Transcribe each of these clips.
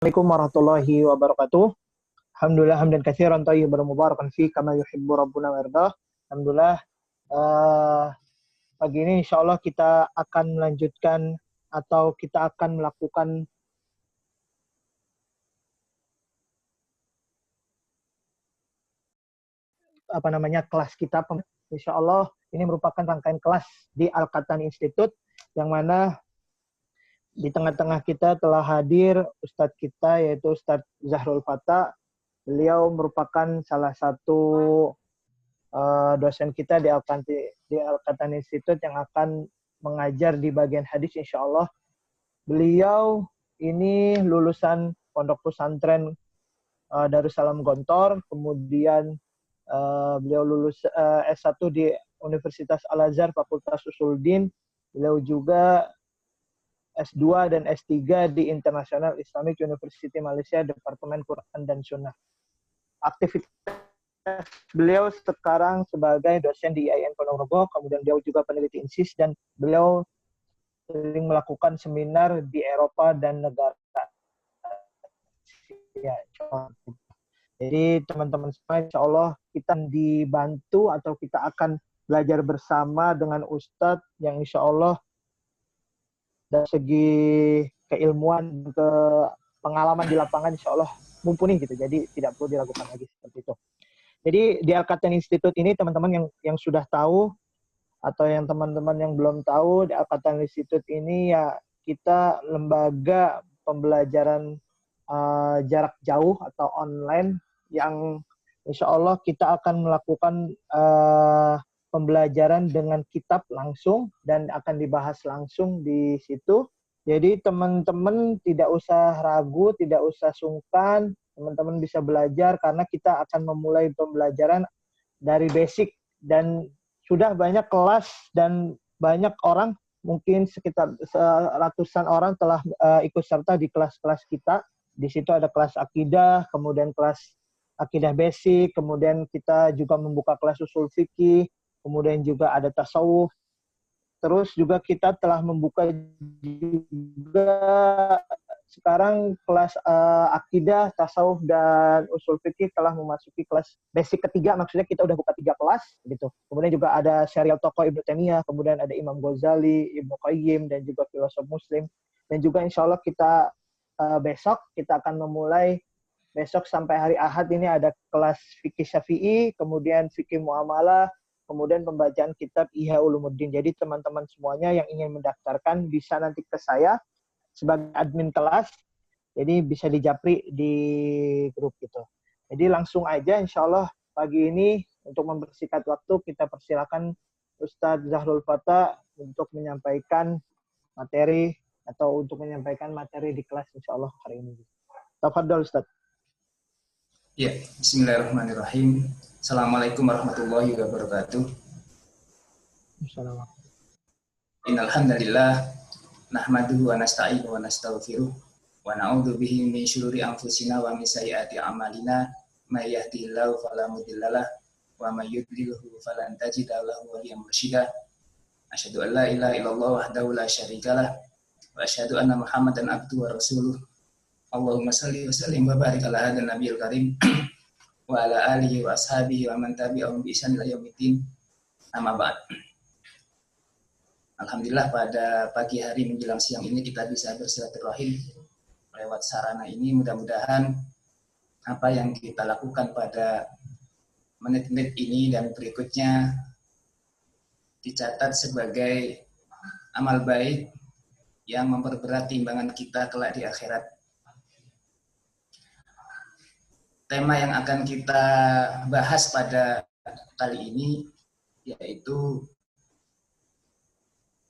Assalamualaikum warahmatullahi wabarakatuh. Alhamdulillah hamdan katsiran thayyiban mubarakan fi kama yuhibbu rabbuna wa yardah. Alhamdulillah pagi ini insyaallah kita akan melanjutkan atau kita akan melakukan kelas kita. Insyaallah ini merupakan rangkaian kelas di Al-Qahtani Institute yang mana di tengah-tengah kita telah hadir Ustadz kita yaitu Ustadz Zahrul Fatah. Beliau merupakan salah satu dosen kita di Al-Qahtani Institute yang akan mengajar di bagian hadis insyaallah. Beliau ini lulusan Pondok Pesantren Darussalam Gontor, kemudian beliau lulus S1 di Universitas Al-Azhar Fakultas Usuluddin. Beliau juga S2 dan S3 di International Islamic University Malaysia, Departemen Quran dan Sunnah. Aktivitas beliau sekarang sebagai dosen di IAIN Ponorogo, kemudian beliau juga peneliti INSIS, dan beliau sering melakukan seminar di Eropa dan negara Asia. Jadi teman-teman semua, insya Allah kita dibantu atau kita akan belajar bersama dengan Ustadz yang insya Allah dari segi keilmuan, ke pengalaman di lapangan insya Allah mumpuni gitu. Jadi tidak perlu diragukan lagi seperti itu. Jadi di Al-Qahtani Institute ini teman-teman yang sudah tahu atau yang teman-teman yang belum tahu, di Al-Qahtani Institute ini ya kita lembaga pembelajaran jarak jauh atau online yang insya Allah kita akan melakukan pembelajaran dengan kitab langsung dan akan dibahas langsung di situ. Jadi teman-teman tidak usah ragu, tidak usah sungkan, teman-teman bisa belajar karena kita akan memulai pembelajaran dari basic dan sudah banyak kelas dan banyak orang, mungkin sekitar ratusan orang telah ikut serta di kelas-kelas kita. Di situ ada kelas akidah, kemudian kelas akidah basic, kemudian kita juga membuka kelas usul fikih, kemudian juga ada tasawuf. Terus juga kita telah membuka juga sekarang kelas akidah, tasawuf, dan usul fikih telah memasuki kelas basic ketiga, maksudnya kita udah buka 3 kelas gitu. Kemudian juga ada serial tokoh Ibnu Taimiyah, kemudian ada Imam Ghazali, Ibnu Qayyim, dan juga filosof Muslim. Dan juga insya Allah kita besok kita akan memulai, besok sampai hari Ahad ini ada kelas fikih Syafi'i, kemudian fikih muamalah, kemudian pembacaan kitab Ihya Ulumuddin. Jadi teman-teman semuanya yang ingin mendaftarkan bisa nanti ke saya sebagai admin kelas. Jadi bisa dijapri di grup gitu. Jadi langsung aja insya Allah pagi ini untuk mempersingkat waktu kita persilakan Ustadz Zahrul Fatah untuk menyampaikan materi atau untuk menyampaikan materi di kelas insya Allah hari ini. Tafadhol Ustadz. Ya, bismillahirrahmanirrahim. Assalamualaikum warahmatullahi wabarakatuh. Assalamualaikum. Innal hamdalillah nahmaduhu wa nasta'inuhu wa nastaghfiruh wa na'udzu bihi min syururi anfusina wa min sayyiati a'malina may yahdihillahu fala mudhillalah wa may yudlilhu falan tajida lahu waliyyan mursyida. Asyhadu an la ilaha illallah wahdahu la syarikalah wa asyhadu anna Muhammadan abduhu wa rasuluh. Allahumma shalli wa sallim wa barik ala hadzal nabiyil karim wa ala alihi wa ashabihi wa man tabi'ahum bi ihsan ila yaumiddin. Amma ba'd. Alhamdulillah pada pagi hari menjelang siang ini kita bisa bersilaturahim lewat sarana ini. Mudah-mudahan apa yang kita lakukan pada menit-menit ini dan berikutnya dicatat sebagai amal baik yang memperberat timbangan kita kelak di akhirat. Tema yang akan kita bahas pada kali ini yaitu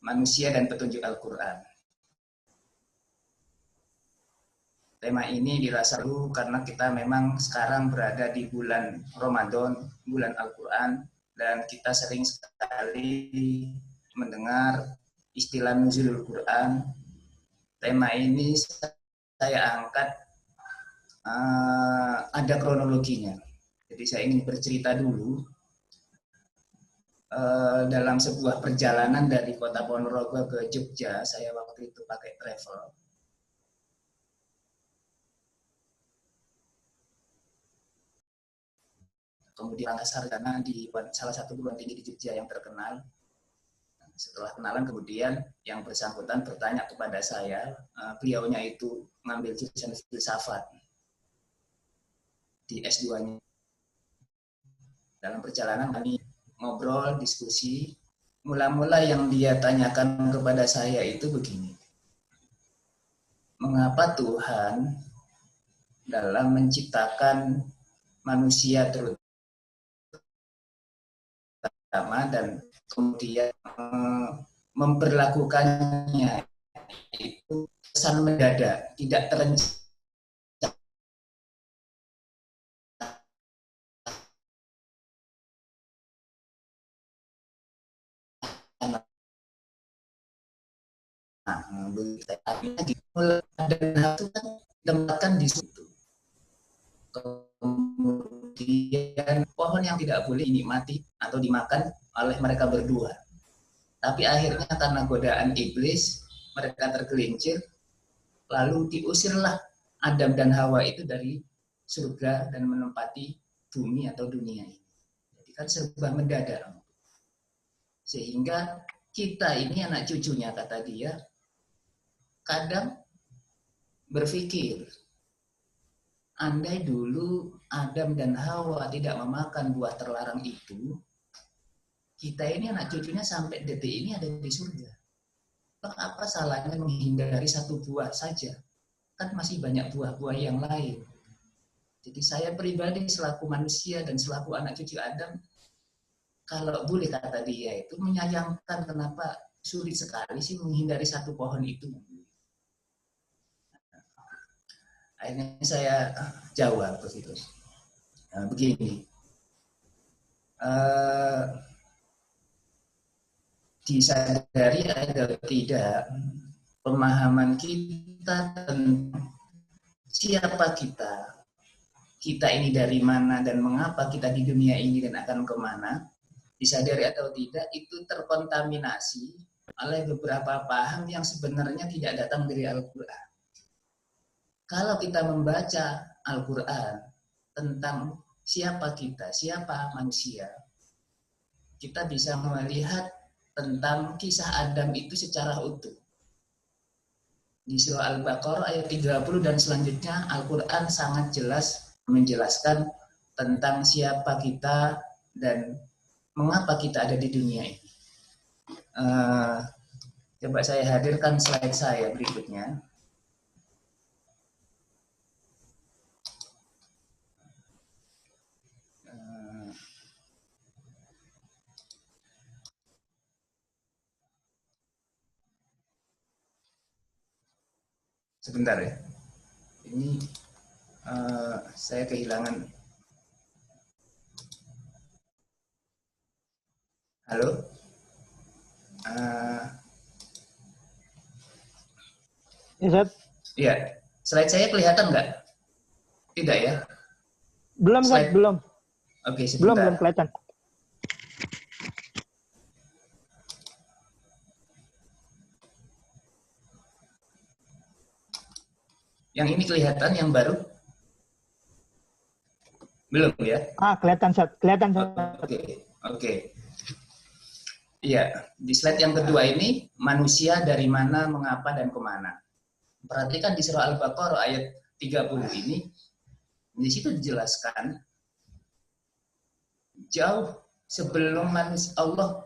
manusia dan petunjuk Al-Quran. Tema ini dirasa dulu karena kita memang sekarang berada di bulan Ramadan, bulan Al-Quran, dan kita sering sekali mendengar istilah nuzulul Quran. Tema ini saya angkat ada kronologinya. Jadi saya ingin bercerita dulu dalam sebuah perjalanan dari kota Ponorogo ke Jogja. Saya waktu itu pakai travel. kemudian sarjana di salah satu perguruan tinggi di Jogja yang terkenal. Setelah kenalan kemudian yang bersangkutan bertanya kepada saya, beliaunya itu mengambil jurusan filsafat di S2-nya. Dalam perjalanan kami ngobrol, diskusi, mula-mula yang dia tanyakan kepada saya itu begini. Mengapa Tuhan dalam menciptakan manusia terutama dan kemudian memperlakukannya itu kesan mendadak, tidak terencana. Ada tempatkan di situ. Kemudian pohon yang tidak boleh dinikmati atau dimakan oleh mereka berdua. Tapi akhirnya karena godaan iblis, mereka tergelincir, lalu diusirlah Adam dan Hawa itu dari surga dan menempati bumi atau dunia ini. Jadi kan serba mendadak. Sehingga kita ini anak cucunya, kata dia, kadang berpikir, andai dulu Adam dan Hawa tidak memakan buah terlarang itu, kita ini anak cucunya sampai detik ini ada di surga. Apa salahnya menghindari satu buah saja? Kan masih banyak buah-buah yang lain. Jadi saya pribadi selaku manusia dan selaku anak cucu Adam, kalau boleh kata dia itu menyayangkan kenapa sulit sekali sih menghindari satu pohon itu. Akhirnya saya jawab begitu. Begini, disadari atau tidak, pemahaman kita tentang siapa kita ini dari mana dan mengapa kita di dunia ini dan akan kemana, disadari atau tidak, itu terkontaminasi oleh beberapa paham yang sebenarnya tidak datang dari Al-Quran. Kalau kita membaca Al-Quran tentang siapa kita, siapa manusia, kita bisa melihat tentang kisah Adam itu secara utuh. Di surah Al-Baqarah ayat 30 dan selanjutnya Al-Quran sangat jelas menjelaskan tentang siapa kita dan mengapa kita ada di dunia ini. Coba saya hadirkan slide saya berikutnya. Sebentar ya. Ini saya kehilangan. Halo? Iya. Slide saya kelihatan nggak? Tidak ya? Belum, Zat, belum. Oke, sebentar. Belum kelihatan. Yang ini kelihatan, yang baru? Belum ya? Kelihatan, Zat. Kelihatan, Zat. Oke. Iya, di slide yang kedua ini, manusia dari mana, mengapa, dan kemana. Perhatikan di surah Al-Baqarah ayat 30 ini, di situ dijelaskan, jauh sebelum Allah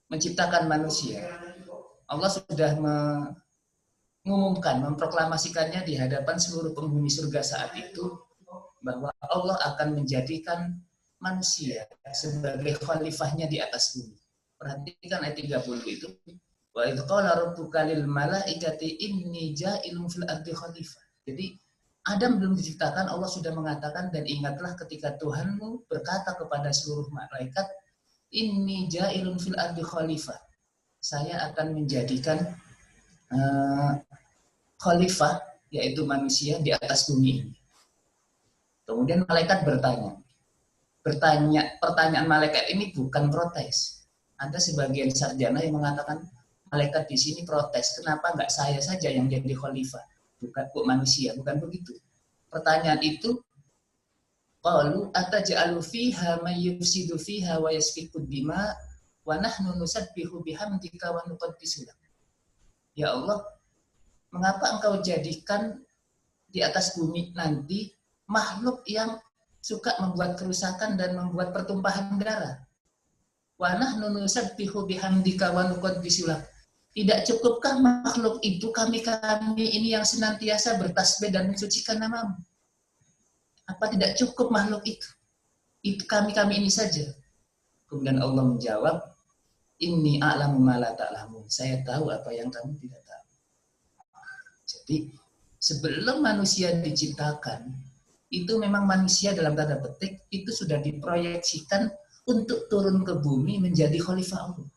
menciptakan manusia, Allah sudah mengumumkan, memproklamasikannya di hadapan seluruh penghuni surga saat itu, bahwa Allah akan menjadikan manusia sebagai khalifahnya di atas bumi. Perhatikan ayat 30 itu. Wa idz qala rabbuka lil malaikati inni ja'ilun fil ardi khalifah. Jadi Adam belum diciptakan, Allah sudah mengatakan, dan ingatlah ketika Tuhanmu berkata kepada seluruh malaikat, inni ja'ilun fil ardi khalifah. Saya akan menjadikan khalifah, yaitu manusia di atas bumi ini. Kemudian malaikat bertanya. Pertanyaan malaikat ini bukan protes. Ada sebagian sarjana yang mengatakan malaikat di sini protes, kenapa nggak saya saja yang jadi khalifah, bukan kok manusia, bukan begitu. Pertanyaan itu Qalu ataj'alu fiha may yufsidu fiha wa yasfiku dima wa nahnu nusabbihu bihamdika wa nuqaddisu lak. Ya Allah, mengapa engkau jadikan di atas bumi nanti makhluk yang suka membuat kerusakan dan membuat pertumpahan darah? Wa nahnu nusabbihu bihamdika wa nuqaddisu lak. Tidak cukupkah makhluk itu kami ini yang senantiasa bertasbih dan mensucikan namamu? Apa tidak cukup makhluk itu? Itu kami ini saja. Kemudian Allah menjawab, Inni a'lamu ma la ta'lamun. Saya tahu apa yang kamu tidak tahu. Jadi sebelum manusia diciptakan, itu memang manusia dalam tanda petik itu sudah diproyeksikan untuk turun ke bumi menjadi khalifah Allah.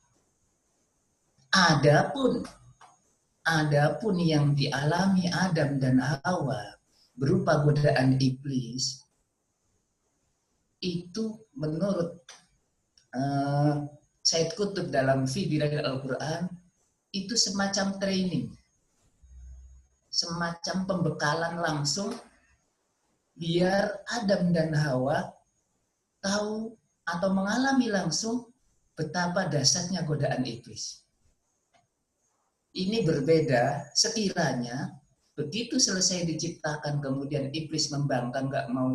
Adapun yang dialami Adam dan Hawa berupa godaan iblis, itu menurut Said Qutb dalam fi Bidayah Al-Quran, itu semacam training, semacam pembekalan langsung biar Adam dan Hawa tahu atau mengalami langsung betapa dahsyatnya godaan iblis. Ini berbeda sekiranya begitu selesai diciptakan kemudian iblis membangkang, nggak mau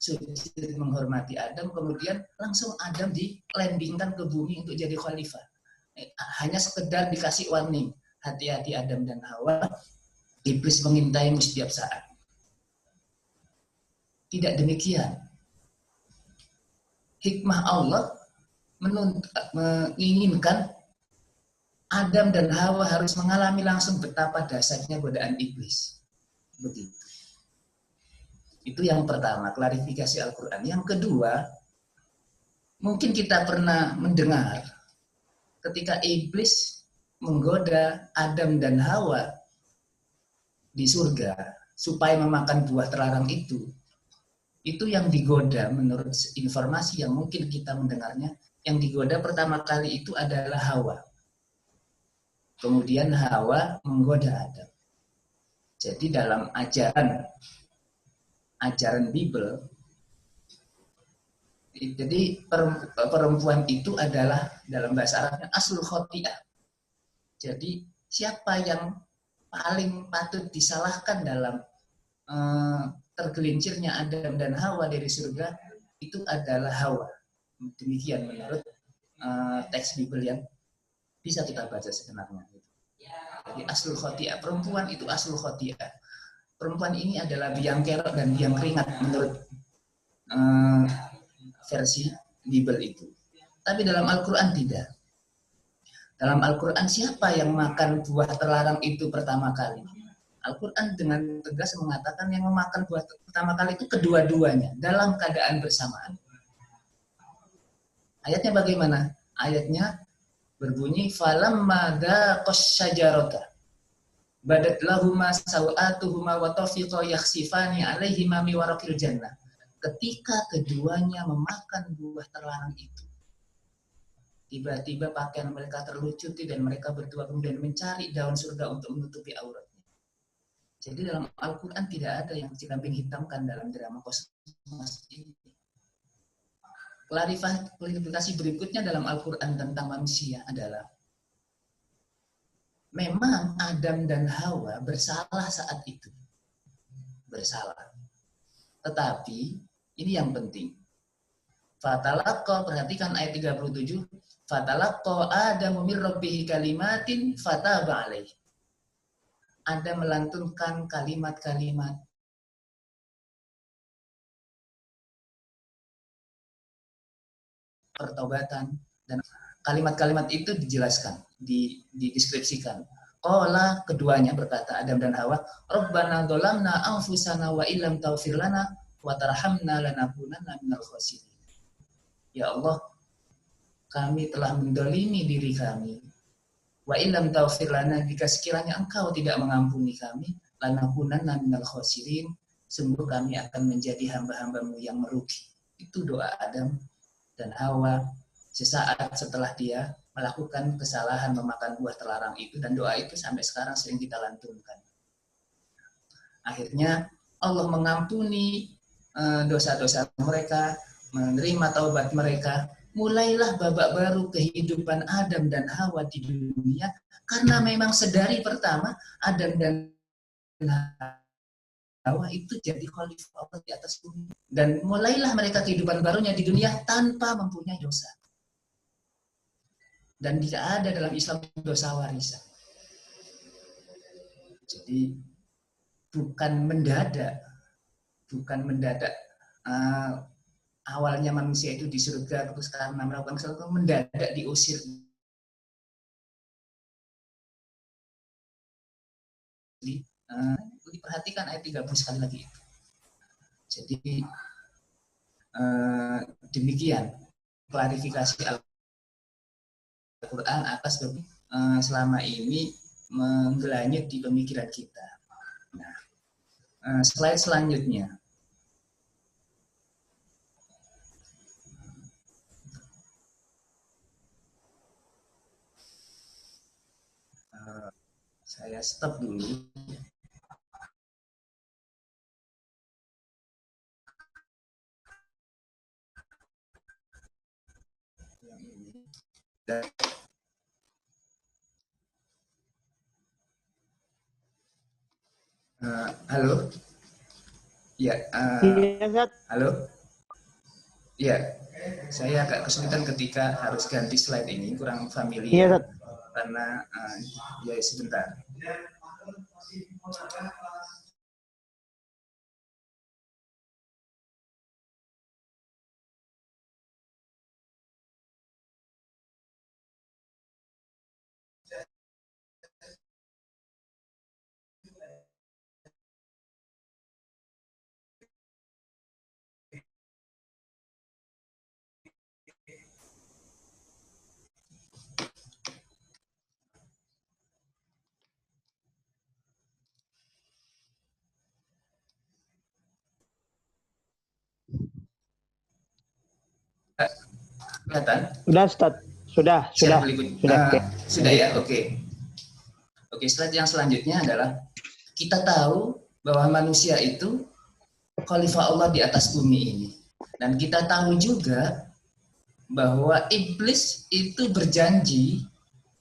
sujud menghormati Adam, kemudian langsung Adam dilandingkan ke bumi untuk jadi khalifah. Hanya sekedar dikasih warning, hati-hati Adam dan Hawa, iblis mengintaimu setiap saat. Tidak demikian. Hikmah Allah menginginkan Adam dan Hawa harus mengalami langsung betapa dahsyatnya godaan iblis. Begitu. Itu yang pertama, klarifikasi Al-Quran. Yang kedua, mungkin kita pernah mendengar ketika iblis menggoda Adam dan Hawa di surga supaya memakan buah terlarang itu yang digoda menurut informasi yang mungkin kita mendengarnya, yang digoda pertama kali itu adalah Hawa. Kemudian Hawa menggoda Adam. Jadi dalam ajaran Bible, jadi perempuan itu adalah dalam bahasa Arabnya aslul khoti'ah. Jadi siapa yang paling patut disalahkan dalam tergelincirnya Adam dan Hawa dari surga, itu adalah Hawa. Demikian menurut teks Bible yang bisa kita baca sebenarnya. Jadi aslul khoti'ah, perempuan itu aslul khoti'ah. Perempuan ini adalah biang kerok dan biang keringat menurut versi Bible itu. Tapi dalam Al-Quran tidak. Dalam Al-Quran siapa yang makan buah terlarang itu pertama kali? Al-Quran dengan tegas mengatakan yang memakan buah pertama kali itu kedua-duanya dalam keadaan bersamaan. Ayatnya bagaimana? Ayatnya berbunyi falamma daqash syajarata badat lahuma sawatuhuma wa tafiqa yakhsifani alaihima mi waraqil jannah. Ketika keduanya memakan buah terlarang itu, tiba-tiba pakaian mereka terlucuti dan mereka berdua kemudian mencari daun surga untuk menutupi auratnya. Jadi dalam Al-Quran tidak ada yang dikambing hitamkan dalam drama kosmos ini. Klarifikasi berikutnya dalam Al-Quran tentang manusia adalah memang Adam dan Hawa bersalah saat itu. Bersalah. Tetapi ini yang penting. Fatalaqqa, perhatikan ayat 37. Fatalaqqa Adamu min rabbihi kalimatin fataba alaihi. Adam melantunkan kalimat-kalimat pertobatan, dan kalimat-kalimat itu dijelaskan, dideskripsikan. Qala, keduanya berkata, Adam dan Hawa, Rabbana dzalamna anfusana wa illam taghfir lana wa tarhamna lanakunanna minal khasirin. Ya Allah, kami telah mendolimi diri kami. Wa illam taghfir lana, jika sekiranya Engkau tidak mengampuni kami, lanakunanna minal khasirin, sungguh kami akan menjadi hamba-hambamu yang merugi. Itu doa Adam dan Hawa sesaat setelah dia melakukan kesalahan memakan buah terlarang itu, dan doa itu sampai sekarang sering kita lantunkan. Akhirnya Allah mengampuni dosa-dosa mereka, menerima taubat mereka, mulailah babak baru kehidupan Adam dan Hawa di dunia, karena memang sedari pertama Adam dan Hawa itu jadi khalifah Allah di atas bumi, dan mulailah mereka kehidupan barunya di dunia tanpa mempunyai dosa. Dan tidak ada dalam Islam dosa warisan. Jadi bukan mendadak awalnya manusia itu di surga, terus karena melakukan kesalahan mendadak diusir. Diperhatikan ayat 30 sekali lagi. Jadi demikian klarifikasi Al-Quran atas selama ini menggelanyut di pemikiran kita. Nah, slide selanjutnya. Saya stop dulu. Halo. Ya. Halo. Ya. Saya agak kesulitan ketika harus ganti slide ini, kurang familiar. Karena ya sebentar. Kelihatan? Sudah, Ustaz. Sudah. Sudah ya, oke. Oke, slide yang selanjutnya adalah kita tahu bahwa manusia itu khalifah Allah di atas bumi ini. Dan kita tahu juga bahwa iblis itu berjanji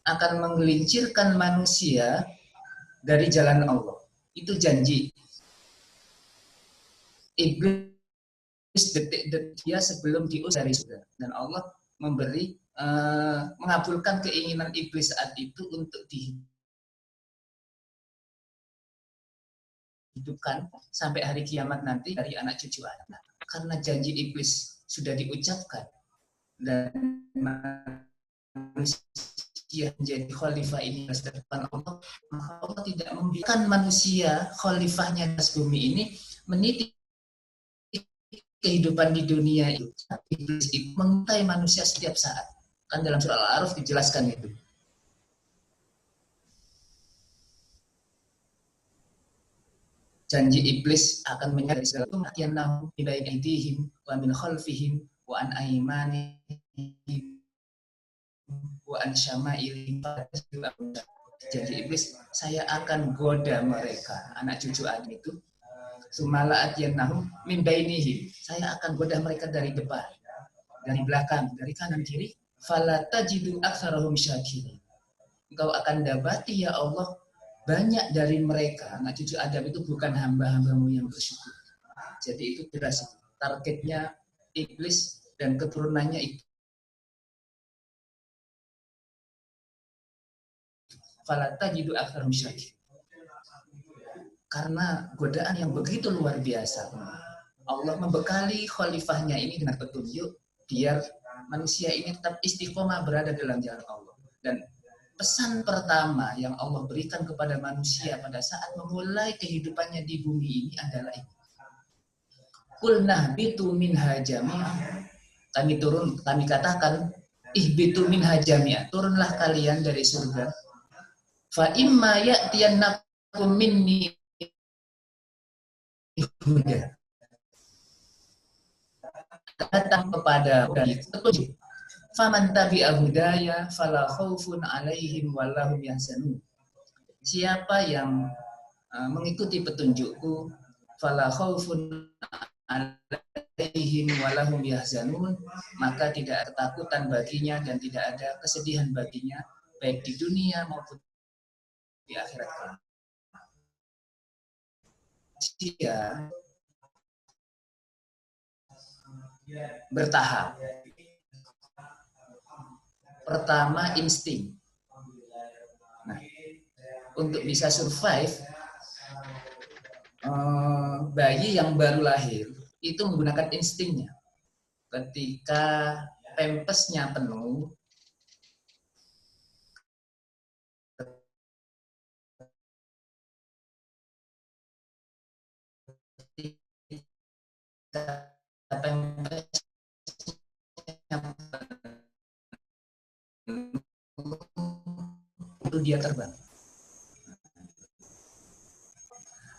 akan menggelincirkan manusia dari jalan Allah. Itu janji. Iblis detik-detik dia sebelum diusir dari surga. Dan Allah memberi mengabulkan keinginan iblis saat itu untuk dihidupkan sampai hari kiamat nanti dari anak cucu Adam. Karena janji iblis sudah diucapkan dan manusia menjadi khalifah ini di depan Allah, maka Allah tidak membiarkan manusia khalifahnya atas bumi ini meniti kehidupan di dunia itu. Iblis itu mengintai manusia setiap saat. Kan dalam surah Al-A'raf dijelaskan itu. Janji iblis akan menyertai segala kematian min baini aydihim wa min khalfihim wa an aymanihim wa an syama'ilihim. Janji iblis, saya akan goda mereka, anak cucu Adam itu. Sumala atyanahum min bainihim. Saya akan goda mereka dari depan, dari belakang, dari kanan kiri. Fala tajidu aktsarahum syakirin. Engkau akan dapati ya Allah, banyak dari mereka, anak cucu Adam itu bukan hamba-hambamu yang bersyukur. Jadi itu jelas targetnya iblis dan keturunannya itu. Fala tajidu aktsarahum syakirin. Karena godaan yang begitu luar biasa. Allah membekali khalifahnya ini dengan petunjuk biar manusia ini tetap istiqomah berada dalam jalan Allah. Dan pesan pertama yang Allah berikan kepada manusia pada saat memulai kehidupannya di bumi ini adalah ini. Qulna bitu minha jami'an. Kami katakan ihbitu minha jami'an. Turunlah kalian dari surga. Fa imma ya'tiyannakum minni huda. Datang kepada petunjuk. Faman tabi'a hudaya fala khaufun 'alaihim wallahum yahzanun. Siapa yang mengikuti petunjukku, fala khaufun alaihim walahum yahzanun, maka tidak ada ketakutan baginya dan tidak ada kesedihan baginya baik di dunia maupun di akhirat kelak. Dia bertahap. Pertama, insting. Nah, untuk bisa survive, bayi yang baru lahir itu menggunakan instingnya. Ketika pampasnya penuh, itu dia terbang.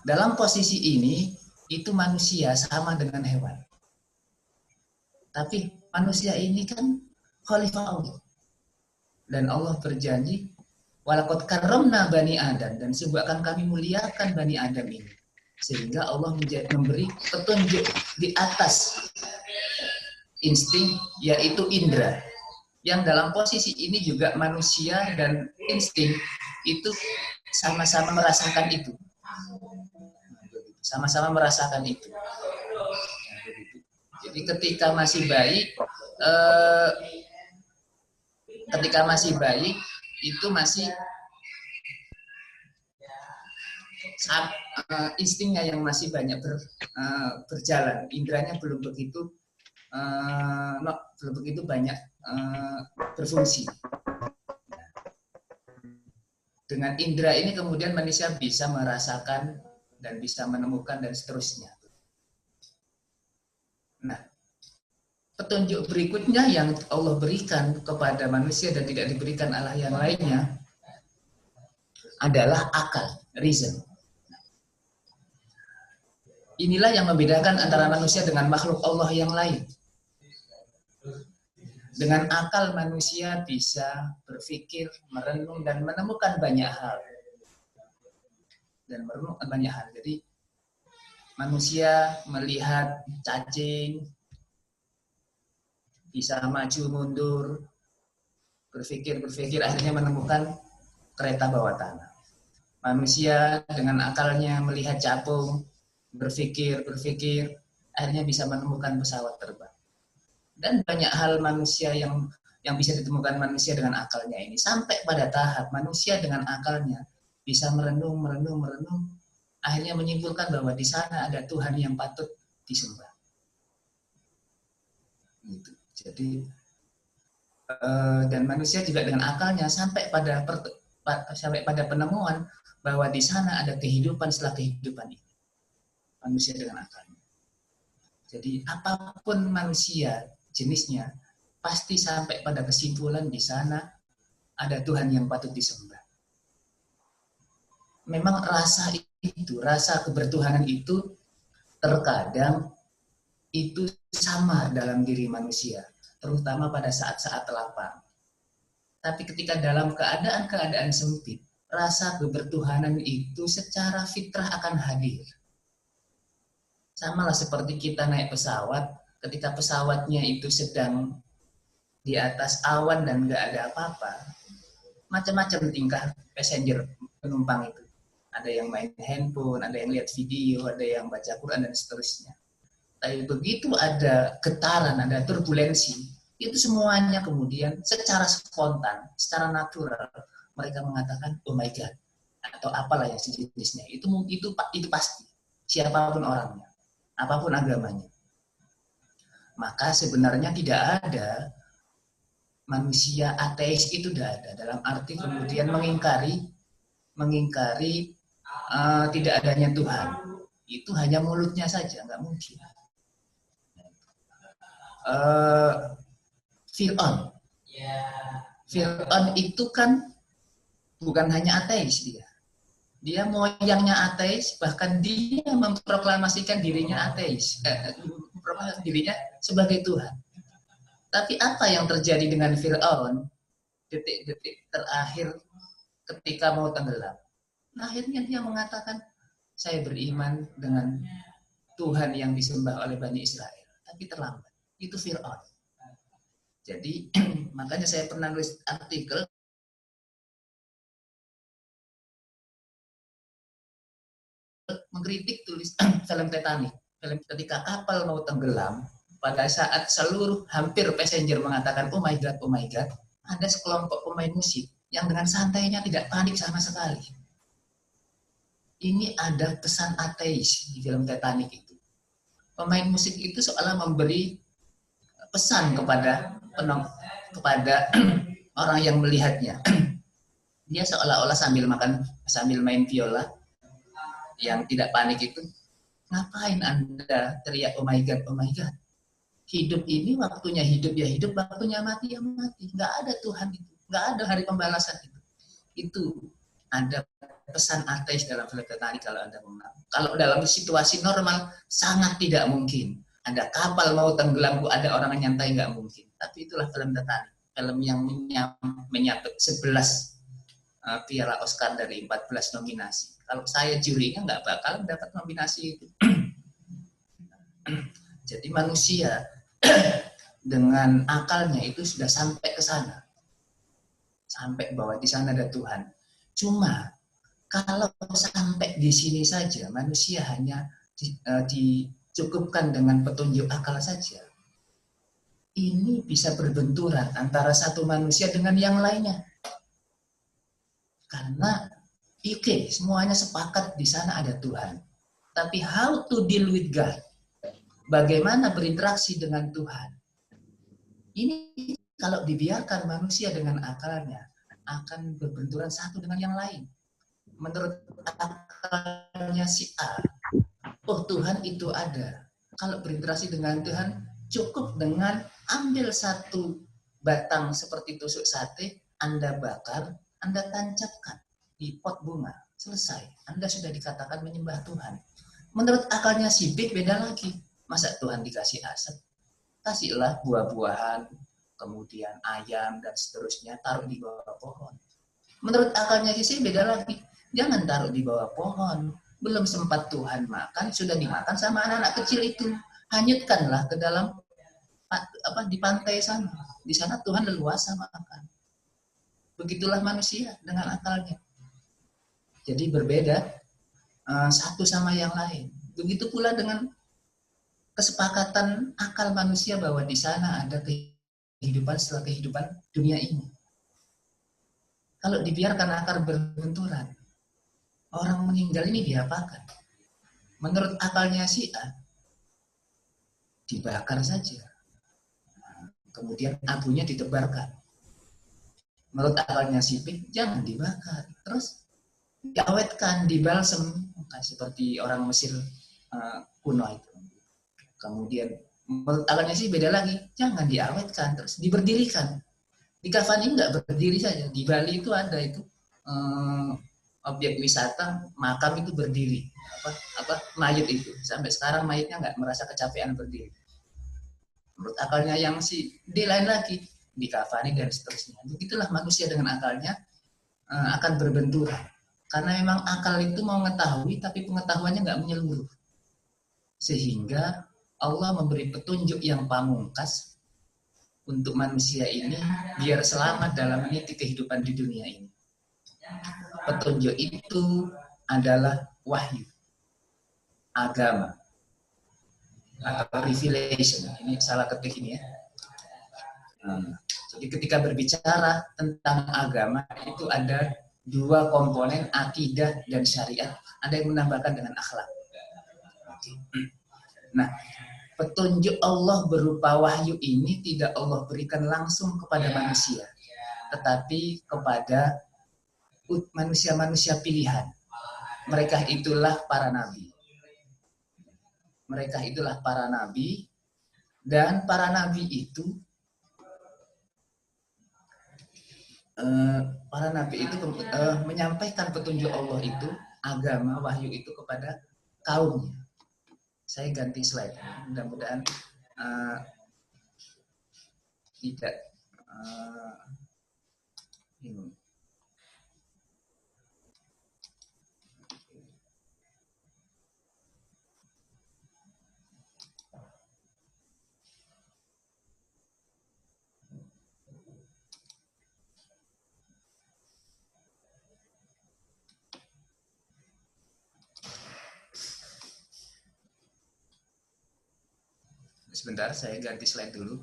Dalam posisi ini, itu manusia sama dengan hewan. Tapi manusia ini kan khalifah Allah. Dan Allah berjanji, walaqad karramna bani Adam, dan sungguh akan kami muliakan bani Adam ini. Sehingga Allah memberi petunjuk di atas insting, yaitu indera. Yang dalam posisi ini juga manusia dan insting itu sama-sama merasakan itu. Sama-sama merasakan itu. Jadi ketika masih bayi, itu masih instingnya yang masih banyak berjalan, inderanya belum begitu banyak berfungsi. Dengan indera ini kemudian manusia bisa merasakan dan bisa menemukan dan seterusnya. Nah, petunjuk berikutnya yang Allah berikan kepada manusia dan tidak diberikan Allah yang lainnya adalah akal, reason. Inilah yang membedakan antara manusia dengan makhluk Allah yang lain. Dengan akal manusia bisa berpikir, merenung, dan menemukan banyak hal. Jadi manusia melihat cacing, bisa maju mundur, berpikir, akhirnya menemukan kereta bawah tanah. Manusia dengan akalnya melihat capung, berpikir, akhirnya bisa menemukan pesawat terbang. Dan banyak hal manusia yang bisa ditemukan manusia dengan akalnya ini. Sampai pada tahap manusia dengan akalnya bisa merenung, akhirnya menyimpulkan bahwa di sana ada Tuhan yang patut disembah. Gitu. Jadi dan manusia juga dengan akalnya sampai pada penemuan bahwa di sana ada kehidupan setelah kehidupan ini. Manusia dengan akalnya. Jadi apapun manusia jenisnya pasti sampai pada kesimpulan di sana ada Tuhan yang patut disembah. Memang rasa kebertuhanan itu terkadang itu samar dalam diri manusia, terutama pada saat-saat lapang. Tapi ketika dalam keadaan sempit, rasa kebertuhanan itu secara fitrah akan hadir. Sama lah seperti kita naik pesawat, ketika pesawatnya itu sedang di atas awan dan nggak ada apa-apa, macam-macam tingkah passenger penumpang itu. Ada yang main handphone, ada yang lihat video, ada yang baca Quran dan seterusnya. Tapi begitu ada getaran, ada turbulensi, itu semuanya kemudian secara spontan, secara natural mereka mengatakan oh my God atau apalah yang sejenisnya. Itu pasti siapapun orangnya, apapun agamanya. Maka sebenarnya tidak ada manusia ateis, itu tidak ada. Dalam arti kemudian mengingkari tidak adanya Tuhan. Itu hanya mulutnya saja, nggak mungkin. Fir'aun itu kan bukan hanya ateis dia. Dia moyangnya ateis, bahkan dia memproklamasikan dirinya ateis. Dirinya sebagai Tuhan. Tapi apa yang terjadi dengan Fir'aun detik-detik terakhir ketika mau tenggelam? Akhirnya dia mengatakan, saya beriman dengan Tuhan yang disembah oleh Bani Israel, tapi terlambat. Itu Fir'aun. Jadi makanya saya pernah nulis artikel mengkritik tulis film Titanic. Film ketika kapal mau tenggelam, pada saat seluruh hampir passenger mengatakan oh my god, ada sekelompok pemain musik yang dengan santainya tidak panik sama sekali. Ini ada pesan ateis di film Titanic itu. Pemain musik itu seolah memberi pesan kepada orang yang melihatnya. Dia seolah-olah sambil main viola yang tidak panik itu, ngapain Anda teriak oh my god, hidup ini waktunya hidup ya hidup, waktunya mati ya mati. Nggak ada Tuhan itu, nggak ada hari pembalasan itu. Itu ada pesan ateis dalam film Titanic kalau Anda mengenal. Kalau dalam situasi normal sangat tidak mungkin. Ada kapal mau tenggelam, ada orang yang nyantai, nggak mungkin. Tapi itulah film Titanic, film yang menyabet 11 piala Oscar dari 14 nominasi. Kalau saya jurinya nggak bakal dapat nominasi itu. Jadi manusia dengan akalnya itu sudah sampai ke sana. Sampai bahwa di sana ada Tuhan. Cuma kalau sampai di sini saja manusia hanya dicukupkan dengan petunjuk akal saja. Ini bisa berbenturan antara satu manusia dengan yang lainnya. Karena semuanya sepakat di sana ada Tuhan. Tapi how to deal with God? Bagaimana berinteraksi dengan Tuhan? Ini kalau dibiarkan manusia dengan akalnya akan berbenturan satu dengan yang lain. Menurut akalnya si A, oh Tuhan itu ada. Kalau berinteraksi dengan Tuhan, cukup dengan ambil satu batang seperti tusuk sate, Anda bakar, Anda tancapkan di pot bunga. Selesai. Anda sudah dikatakan menyembah Tuhan. Menurut akalnya si B beda lagi. Masa Tuhan dikasih asap? Kasihlah buah-buahan, kemudian ayam, dan seterusnya, taruh di bawah pohon. Menurut akalnya si C beda lagi. Jangan taruh di bawah pohon. Belum sempat Tuhan makan, sudah dimakan sama anak-anak kecil itu. Hanyutkanlah ke dalam di pantai sana. Di sana Tuhan leluasa makan. Begitulah manusia dengan akalnya. Jadi berbeda satu sama yang lain. Begitu pula dengan kesepakatan akal manusia bahwa di sana ada kehidupan setelah kehidupan dunia ini. Kalau dibiarkan akal berbenturan, orang meninggal ini diapakan? Menurut akalnya si A, dibakar saja. Kemudian abunya ditebarkan. Menurut akalnya si B, jangan dibakar. Terus diawetkan, dibalsem, seperti orang Mesir kuno itu. Kemudian menurut akalnya sih beda lagi, jangan diawetkan, terus diberdirikan. Di kafani nggak berdiri saja. Di Bali itu ada itu objek wisata makam itu berdiri, mayat itu sampai sekarang mayatnya nggak merasa kecapean berdiri. Menurut akalnya yang si D lain lagi, di kafani dan seterusnya. Begitulah manusia dengan akalnya akan berbenturan. Karena memang akal itu mau mengetahui, tapi pengetahuannya nggak menyeluruh. Sehingga Allah memberi petunjuk yang pamungkas untuk manusia ini biar selamat dalam meniti kehidupan di dunia ini. Petunjuk itu adalah wahyu, agama, atau revelation. Ini salah ketik ini ya. Jadi ketika berbicara tentang agama itu ada dua komponen, akidah dan syariat. Ada yang menambahkan dengan akhlak. Nah, petunjuk Allah berupa wahyu ini tidak Allah berikan langsung kepada manusia, tetapi kepada manusia-manusia pilihan. Mereka itulah para nabi. Mereka itulah para nabi, dan para nabi itu menyampaikan petunjuk Allah itu, agama, wahyu itu kepada kaumnya. Saya ganti slide, mudah-mudahan tidak ini. Sebentar, saya ganti slide dulu.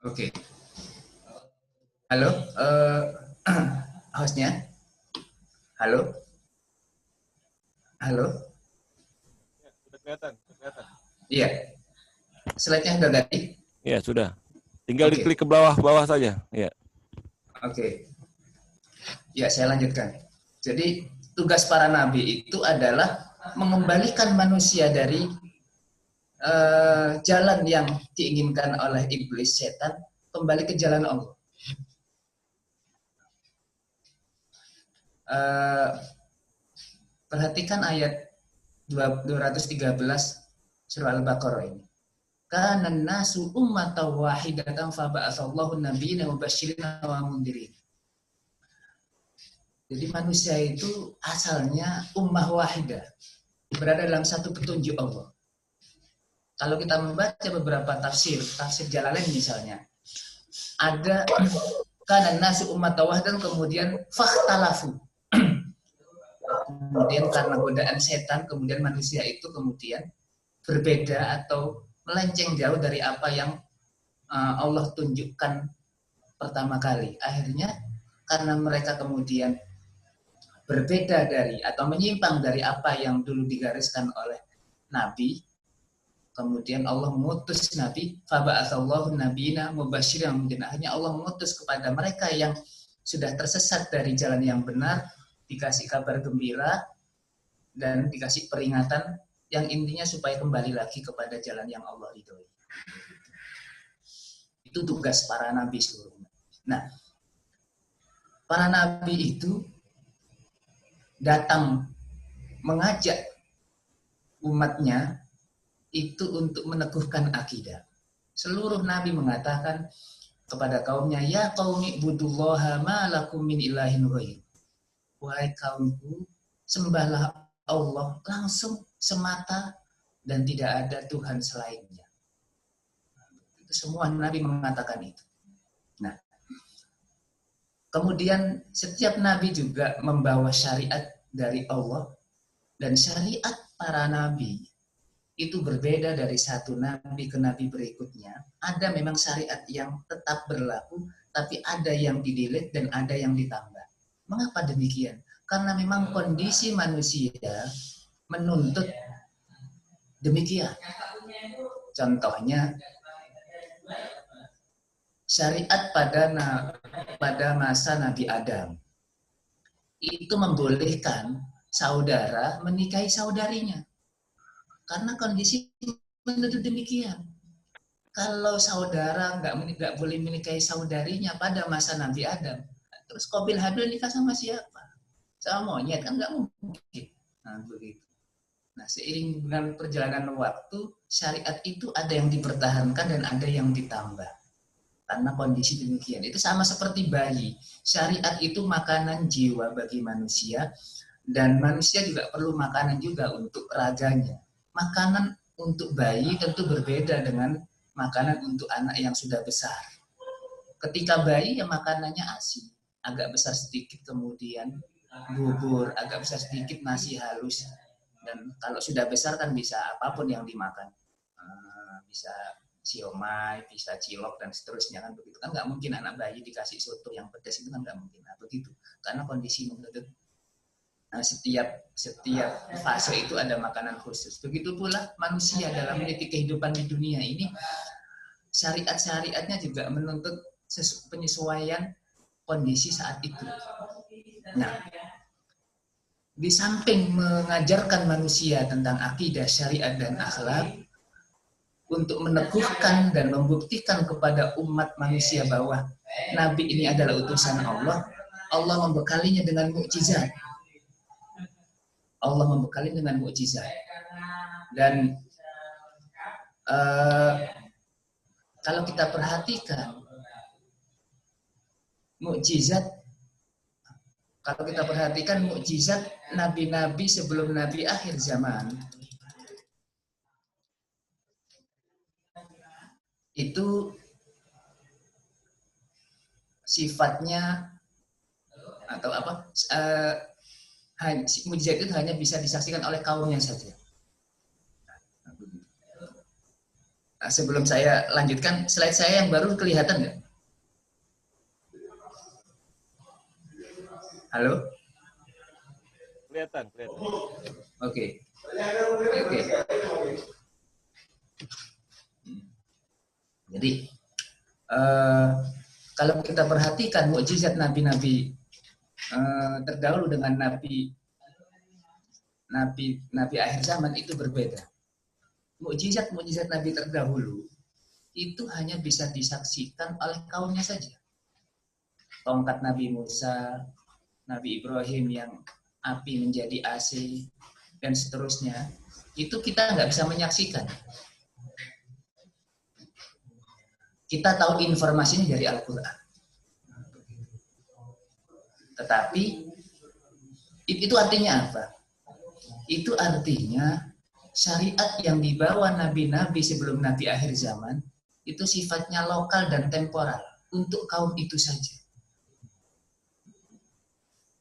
Oke. Halo, hostnya. Halo, halo. Ya, sudah kelihatan. Iya. Slide-nya sudah ganti? Ya, sudah. Tinggal Oke. diklik ke bawah saja. Ya. Oke. Ya, saya lanjutkan. Jadi, tugas para nabi itu adalah mengembalikan manusia dari jalan yang diinginkan oleh iblis setan kembali ke jalan Allah. Perhatikan ayat 213 surah Al-Baqarah ini. Kana nasu ummatan wahidatan fa ba'atsallahu nabiyina mubasysyirin wa mundzirin. Jadi manusia itu asalnya ummah wahidah, berada dalam satu petunjuk Allah. Kalau kita membaca beberapa tafsir Jalalain misalnya, ada kana nasu ummatan wahidatan kemudian fakhtalafu. Kemudian karena godaan setan, kemudian manusia itu kemudian berbeda atau melenceng jauh dari apa yang Allah tunjukkan pertama kali. Akhirnya karena mereka kemudian berbeda dari atau menyimpang dari apa yang dulu digariskan oleh Nabi, kemudian Allah mengutus Nabi, faba'atsallahu nabiyina mubasysyiran. Akhirnya Allah mengutus kepada mereka yang sudah tersesat dari jalan yang benar, dikasih kabar gembira dan dikasih peringatan yang intinya supaya kembali lagi kepada jalan yang Allah ridhoi. Itu tugas para nabi seluruhnya. Nah, para nabi itu datang mengajak umatnya itu untuk meneguhkan akidah. Seluruh nabi mengatakan kepada kaumnya, ya qaumi ibudullaha ma lakum min ilahin ghair. Wahai kaumku, sembahlah Allah langsung semata dan tidak ada Tuhan selainnya. Itu semua nabi mengatakan itu. Nah, kemudian setiap nabi juga membawa syariat dari Allah, dan syariat para nabi itu berbeda dari satu nabi ke nabi berikutnya. Ada memang syariat yang tetap berlaku, tapi ada yang di-delete dan ada yang ditambah. Mengapa demikian? Karena memang kondisi manusia menuntut demikian. Contohnya, syariat pada masa Nabi Adam itu membolehkan saudara menikahi saudarinya. Karena kondisi menuntut demikian. Kalau saudara nggak boleh menikahi saudarinya pada masa Nabi Adam, terus Qabil Habil nikah sama siapa? Sama monyet, kan nggak mungkin. Nah, begitu. Nah, seiring dengan perjalanan waktu, syariat itu ada yang dipertahankan dan ada yang ditambah. Karena kondisi demikian. Itu sama seperti bayi. Syariat itu makanan jiwa bagi manusia, dan manusia juga perlu makanan juga untuk raganya. Makanan untuk bayi tentu berbeda dengan makanan untuk anak yang sudah besar. Ketika bayi, ya makanannya asin. Agak besar sedikit kemudian bubur, agak besar sedikit nasi halus. Dan kalau sudah besar kan bisa apapun yang dimakan. Bisa siomay, bisa cilok dan seterusnya, kan begitu. Kan nggak mungkin anak bayi dikasih soto yang pedas, itu kan nggak mungkin. Nah, begitu. Karena kondisi menuntut. Nah, setiap fase itu ada makanan khusus. Begitu pula manusia dalam meniti kehidupan di dunia ini, syariat-syariatnya juga menuntut penyesuaian kondisi saat itu. Nah, di samping mengajarkan manusia tentang akidah, syariat, dan akhlak, untuk meneguhkan dan membuktikan kepada umat manusia bahwa Nabi ini adalah utusan Allah, Allah membekalinya dengan mukjizat. Allah membekalinya dengan mukjizat. Dan kalau kita perhatikan mukjizat, nabi-nabi sebelum nabi akhir zaman itu sifatnya atau apa? Mukjizat itu hanya bisa disaksikan oleh kaumnya saja. Nah, sebelum saya lanjutkan, slide saya yang baru kelihatan nggak? Halo? Kelihatan. Oke. Jadi kalau kita perhatikan mukjizat nabi-nabi terdahulu dengan nabi akhir zaman itu berbeda. Mukjizat nabi terdahulu itu hanya bisa disaksikan oleh kaumnya saja. Tongkat Nabi Musa, Nabi Ibrahim yang api menjadi AC, dan seterusnya, itu kita nggak bisa menyaksikan. Kita tahu informasinya dari Al-Quran. Tetapi, itu artinya apa? Itu artinya syariat yang dibawa nabi-nabi sebelum nabi akhir zaman, itu sifatnya lokal dan temporal, untuk kaum itu saja.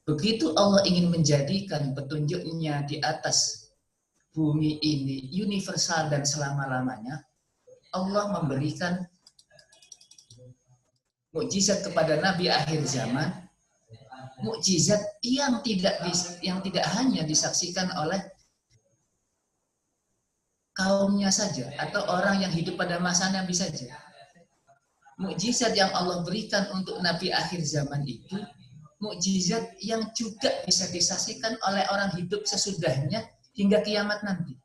Begitu Allah ingin menjadikan petunjuknya di atas bumi ini universal dan selama-lamanya, Allah memberikan mukjizat kepada Nabi akhir zaman, mukjizat yang tidak hanya disaksikan oleh kaumnya saja atau orang yang hidup pada masa Nabi saja. Mukjizat yang Allah berikan untuk Nabi akhir zaman itu mukjizat yang juga bisa disaksikan oleh orang hidup sesudahnya hingga kiamat nanti.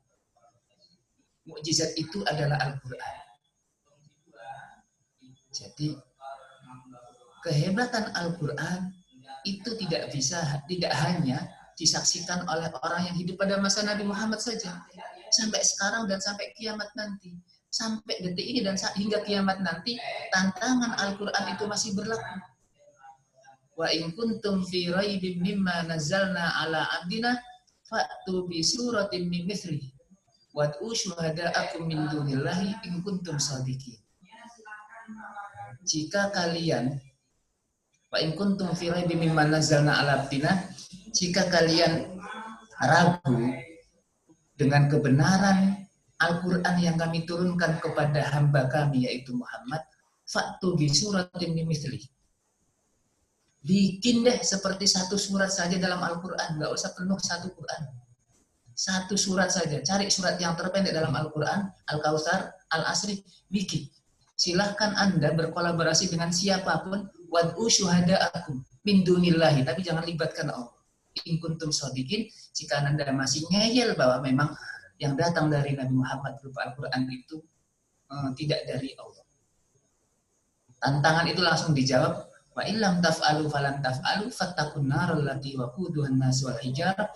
Mukjizat itu adalah Al-Quran. Jadi kehebatan Al-Quran itu tidak hanya disaksikan oleh orang yang hidup pada masa Nabi Muhammad saja. Sampai sekarang dan sampai kiamat nanti. Sampai detik ini dan hingga kiamat nanti, tantangan Al-Quran itu masih berlaku. Wa in kuntum fi raibin mimma nazzalna ala abdina fa'tu bi suratin min mithlihi wad'u syuhada'akum min dunillahi in kuntum shadiqin. Jika kalian wa in kuntum fi raibin mimma nazzalna ala abdina, jika kalian ragu dengan kebenaran Al-Quran yang kami turunkan kepada hamba kami yaitu Muhammad, fa'tu bi suratin min mithlihi. Bikin deh seperti satu surat saja dalam Al-Quran. Nggak usah penuh satu Quran. Satu surat saja. Cari surat yang terpendek dalam Al-Quran. Al-Kautsar, Al-Asri. Bikin. Silahkan Anda berkolaborasi dengan siapapun. Wad'u syuhada'akum min dunillahi. Tapi jangan libatkan Allah. In kuntum shadiqin. Jika Anda masih ngeyel bahwa memang yang datang dari Nabi Muhammad berupa Al-Quran itu tidak dari Allah. Tantangan itu langsung dijawab. Wa illam taf'alu falan taf'alu fattaqun naral lati waquduhan nas wal hijarah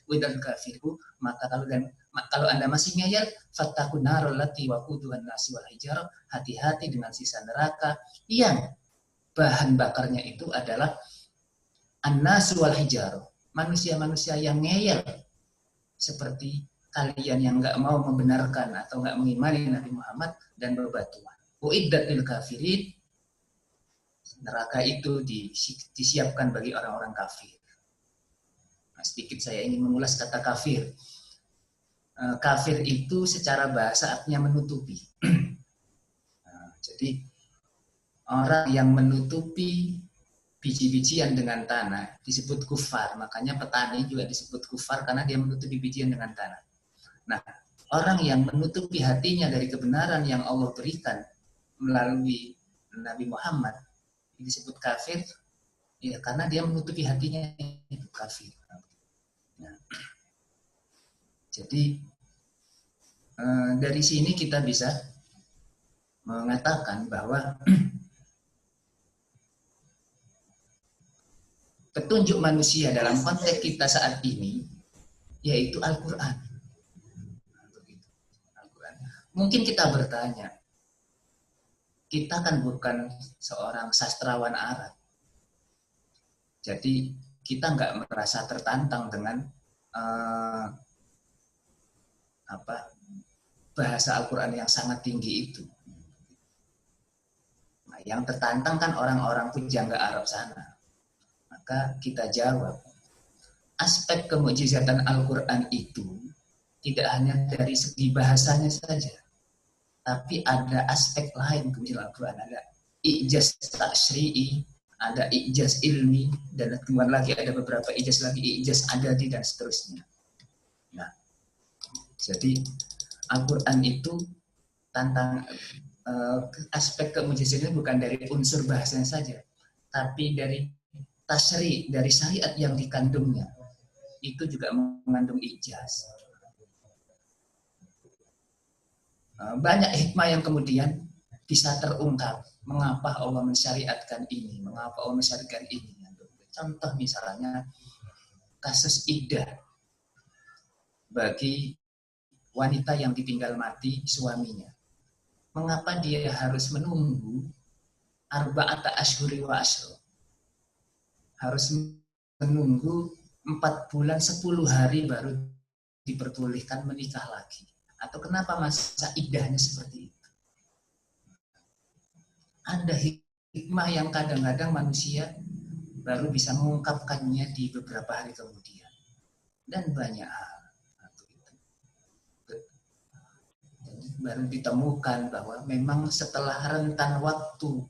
widal kafiru. Maka kalau Anda masih ngeyel, fattaqun naral lati waquduhan nas wal hijarah, hati-hati dengan sisa neraka yang bahan bakarnya itu adalah an-nas wal hijarah, manusia-manusia yang ngeyel seperti kalian yang nggak mau membenarkan atau nggak mengimani Nabi Muhammad dan berbatuan. Uiddat lil kafirin, neraka itu disiapkan bagi orang-orang kafir. Nah, sedikit saya ingin mengulas kata kafir. Kafir itu secara bahasa artinya menutupi. Nah, jadi orang yang menutupi biji-bijian dengan tanah disebut kufar. Makanya petani juga disebut kufar karena dia menutupi bijian dengan tanah. Nah, orang yang menutupi hatinya dari kebenaran yang Allah berikan melalui Nabi Muhammad disebut kafir, ya karena dia menutupi hatinya itu kafir. Nah, jadi dari sini kita bisa mengatakan bahwa petunjuk manusia dalam konteks kita saat ini yaitu Al-Quran. Mungkin kita bertanya, kita kan bukan seorang sastrawan Arab, jadi kita nggak merasa tertantang dengan bahasa Al-Quran yang sangat tinggi itu. Nah, yang tertantang kan orang-orang pujangga Arab sana. Maka kita jawab, aspek kemukjizatan Al-Quran itu tidak hanya dari segi bahasanya saja, tapi ada aspek lain kemukjizatan Al-Quran. Ada ijaz tasyri'i, ada ijaz ilmi, dan kemudian lagi ada beberapa ijaz lagi, ijaz adadi, dan seterusnya. Nah, jadi Al-Quran itu aspek kemukjizatan bukan dari unsur bahasanya saja, tapi dari tasyri, dari syariat yang dikandungnya, itu juga mengandung ijaz. Banyak hikmah yang kemudian bisa terungkap. Mengapa Allah mensyariatkan ini? Mengapa Allah mensyariatkan ini? Contoh misalnya kasus iddah bagi wanita yang ditinggal mati suaminya. Mengapa dia harus menunggu arba'ata ashhuri wa ashro? Harus menunggu 4 bulan 10 hari baru diperbolehkan menikah lagi. Atau kenapa masa iddahnya seperti itu? Ada hikmah yang kadang-kadang manusia baru bisa mengungkapkannya di beberapa hari kemudian. Dan banyak hal. Baru ditemukan bahwa memang setelah rentan waktu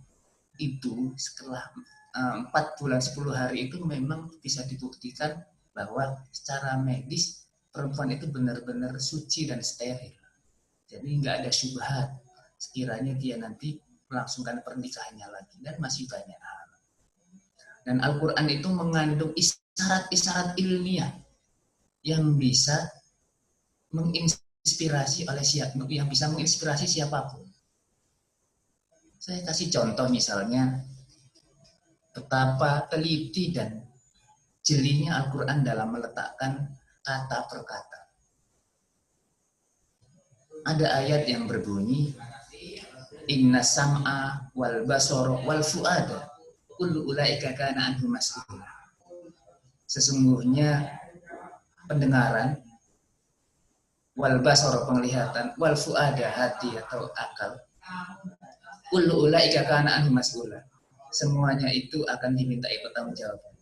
itu, setelah 4 bulan 10 hari itu memang bisa dibuktikan bahwa secara medis perempuan itu benar-benar suci dan steril. Jadi nggak ada syubhat sekiranya dia nanti melangsungkan pernikahannya lagi, dan masih banyak hal. Dan Al-Quran itu mengandung isyarat-isyarat ilmiah yang bisa menginspirasi siapapun. Saya kasih contoh misalnya betapa teliti dan jelinya Al-Quran dalam meletakkan kata per kata. Ada ayat yang berbunyi, Inna sam'a wal basara wal fu'ada kullu ulaika kana anhu mas'ula. Sesungguhnya pendengaran, wal basara penglihatan, wal fu'ada hati atau akal, kullu ulaika kana anhu mas'ula. Semuanya itu akan dimintai pertanggungjawaban.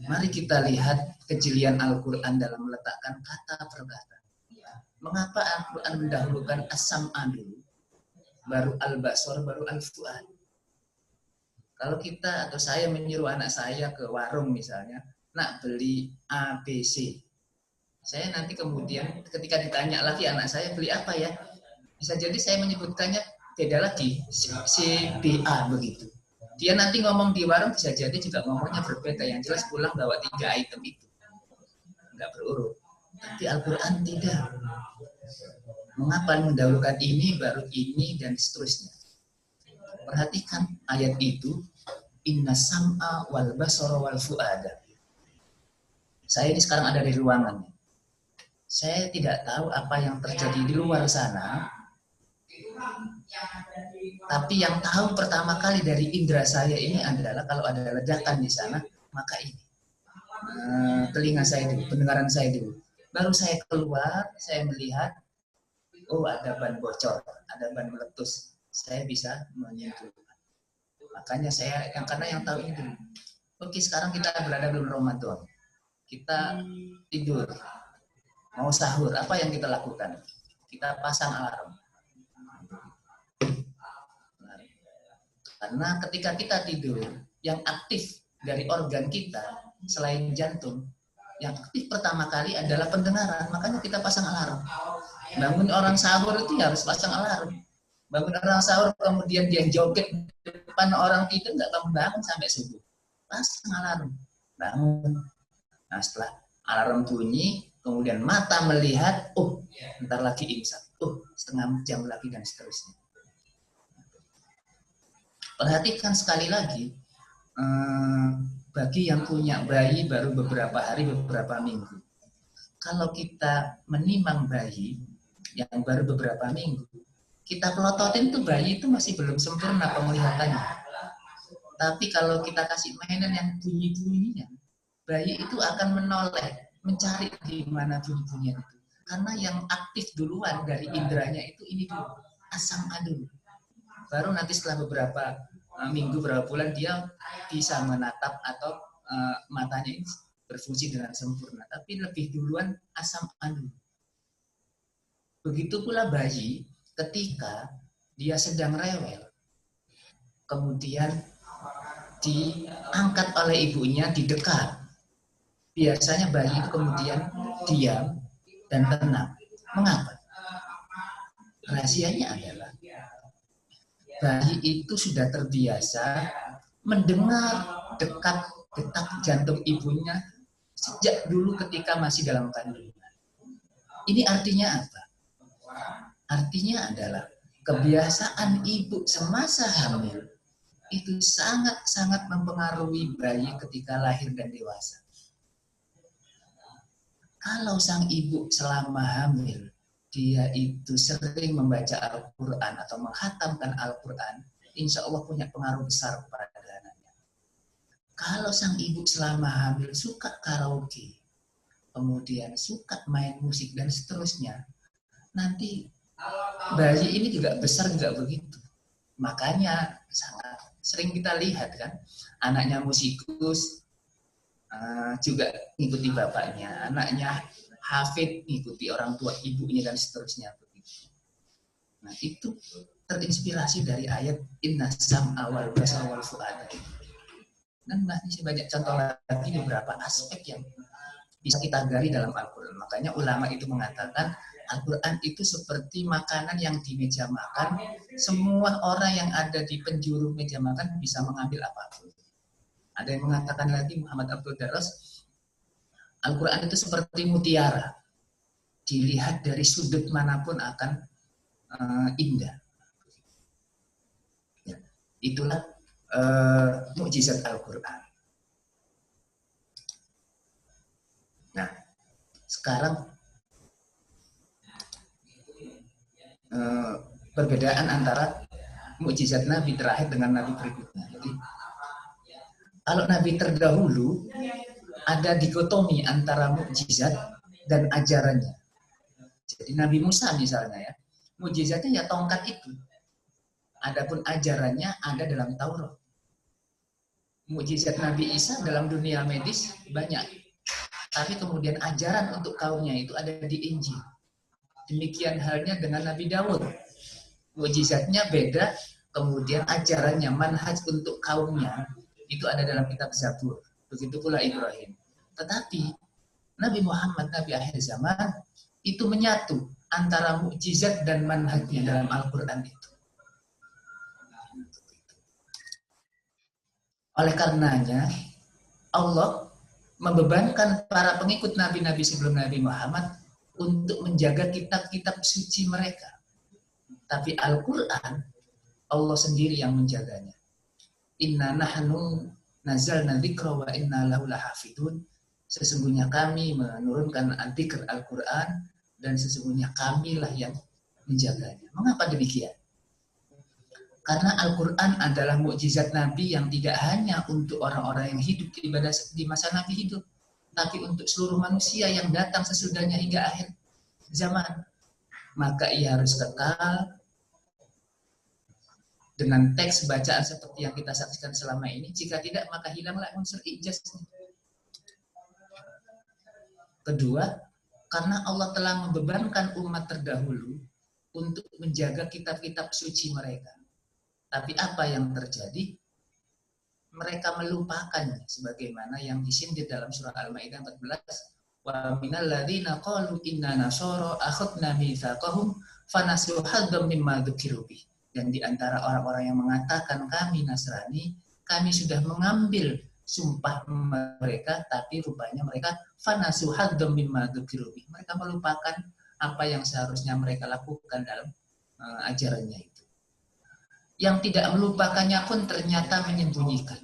Mari kita lihat kejelian Al-Quran dalam meletakkan kata per kata. Mengapa Al-Quran mendahulukan as-sam'a dulu, baru al-basar, baru al-fu'ad? Kalau kita atau saya menyuruh anak saya ke warung misalnya, nak beli A, B, C. Saya nanti kemudian ketika ditanya lagi anak saya beli apa ya, bisa jadi saya menyebutkannya beda lagi, C, B, A begitu. Dia nanti ngomong di warung bisa jadi juga ngomongnya berbeda, yang jelas pulang bawa 3 item itu. Enggak berurut. Tapi Al-Quran tidak. Mengapa mendahulukan ini, baru ini, dan seterusnya. Perhatikan ayat itu, Inna sam'a wal basara wal fu'ada. Saya ini sekarang ada di ruangan. Saya tidak tahu apa yang terjadi di luar sana, tapi yang tahu pertama kali dari indera saya ini adalah kalau ada ledakan di sana, maka ini telinga saya dulu, pendengaran saya dulu. Baru saya keluar, saya melihat, oh ada ban bocor, ada ban meletus, saya bisa menyimpulkan. Makanya saya, karena yang tahu ini dulu. Oke, sekarang kita berada bulan Ramadan, kita tidur, mau sahur, apa yang kita lakukan? Kita pasang alarm. Karena ketika kita tidur, yang aktif dari organ kita selain jantung, yang aktif pertama kali adalah pendengaran, makanya kita pasang alarm. Bangun orang sahur itu harus pasang alarm. Bangun orang sahur kemudian dia joget depan orang tidur, nggak bangun sampai subuh. Pasang alarm, bangun. Nah setelah alarm bunyi, kemudian mata melihat, oh bentar lagi imsak. Oh setengah jam lagi, dan seterusnya. Perhatikan sekali lagi, bagi yang punya bayi baru beberapa hari, beberapa minggu. Kalau kita menimang bayi yang baru beberapa minggu, kita pelototin tuh bayi itu masih belum sempurna penglihatannya. Tapi kalau kita kasih mainan yang bunyi-bunyinya, bayi itu akan menoleh, mencari di mana bunyi-bunyian itu. Karena yang aktif duluan dari inderanya itu ini dulu, asam adul. Baru nanti setelah beberapa minggu, beberapa bulan dia bisa menatap atau matanya ini berfungsi dengan sempurna. Tapi lebih duluan asam adul. Begitu pula bayi ketika dia sedang rewel, kemudian diangkat oleh ibunya, didekat. Biasanya bayi itu kemudian diam dan tenang. Mengapa? Rahasianya adalah bayi itu sudah terbiasa mendengar detak jantung ibunya sejak dulu ketika masih dalam kandungan. Ini artinya apa? Artinya adalah kebiasaan ibu semasa hamil itu sangat-sangat mempengaruhi bayi ketika lahir dan dewasa. Kalau sang ibu selama hamil, dia itu sering membaca Al-Quran atau menghatamkan Al-Quran, insya Allah punya pengaruh besar pada anaknya. Kalau sang ibu selama hamil suka karaoke, kemudian suka main musik dan seterusnya, nanti bayi ini juga besar juga begitu. Makanya sangat sering kita lihat kan, anaknya musikus juga ngikuti bapaknya, anaknya hafid ngikuti orang tua ibunya dan seterusnya begitu. Nah itu terinspirasi dari ayat Inna sam'a wal basara wal fu'ada. Dan masih banyak contoh lagi beberapa aspek yang bisa kita gali dalam Al-Quran. Makanya ulama itu mengatakan Al-Quran itu seperti makanan yang di meja makan. Semua orang yang ada di penjuru meja makan bisa mengambil apapun. Ada yang mengatakan lagi, Muhammad Abdul Darras, Al-Quran itu seperti mutiara. Dilihat dari sudut manapun akan indah. Ya, itulah mukjizat Al-Quran. Nah, sekarang perbedaan antara mukjizat Nabi terakhir dengan Nabi berikutnya. Jadi, kalau Nabi terdahulu ada dikotomi antara mukjizat dan ajarannya. Jadi Nabi Musa misalnya ya, mukjizatnya ya tongkat itu. Adapun ajarannya ada dalam Taurat. Mukjizat Nabi Isa dalam dunia medis banyak. Tapi kemudian ajaran untuk kaumnya itu ada di Injil. Demikian halnya dengan Nabi Daud. Mukjizatnya beda, kemudian ajarannya, manhaj untuk kaumnya itu ada dalam kitab Zabur. Begitu pula Ibrahim. Tetapi Nabi Muhammad, Nabi akhir zaman, itu menyatu antara mukjizat dan manhajnya dalam Al-Quran itu. Oleh karenanya, Allah membebankan para pengikut nabi-nabi sebelum Nabi Muhammad untuk menjaga kitab-kitab suci mereka. Tapi Al-Quran, Allah sendiri yang menjaganya. Inna nahnu nazalna dzikra wa inna lahu lahafidun. Sesungguhnya kami menurunkan dzikr Al-Quran dan sesungguhnya kamilah yang menjaganya. Mengapa demikian? Karena Al-Quran adalah mukjizat Nabi yang tidak hanya untuk orang-orang yang hidup di masa Nabi hidup, tapi untuk seluruh manusia yang datang sesudahnya hingga akhir zaman. Maka ia harus kekal dengan teks bacaan seperti yang kita saksikan selama ini. Jika tidak, maka hilanglah unsur ijaznya. Kedua, karena Allah telah membebankan umat terdahulu untuk menjaga kitab-kitab suci mereka. Tapi apa yang terjadi? Mereka melupakannya, sebagaimana yang disindir dalam surah Al-Maidah 14. Wa minal ladzina qalu inna nasara akhadna mitsaqahum fanasu hadzam mimma dzukiru bih. Dan di antara orang-orang yang mengatakan kami Nasrani, kami sudah mengambil sumpah mereka, tapi rupanya mereka fanasu hadzam mimma dzukiru bih. Mereka melupakan apa yang seharusnya mereka lakukan dalam ajarannya itu. Yang tidak melupakannya pun ternyata menyembunyikan.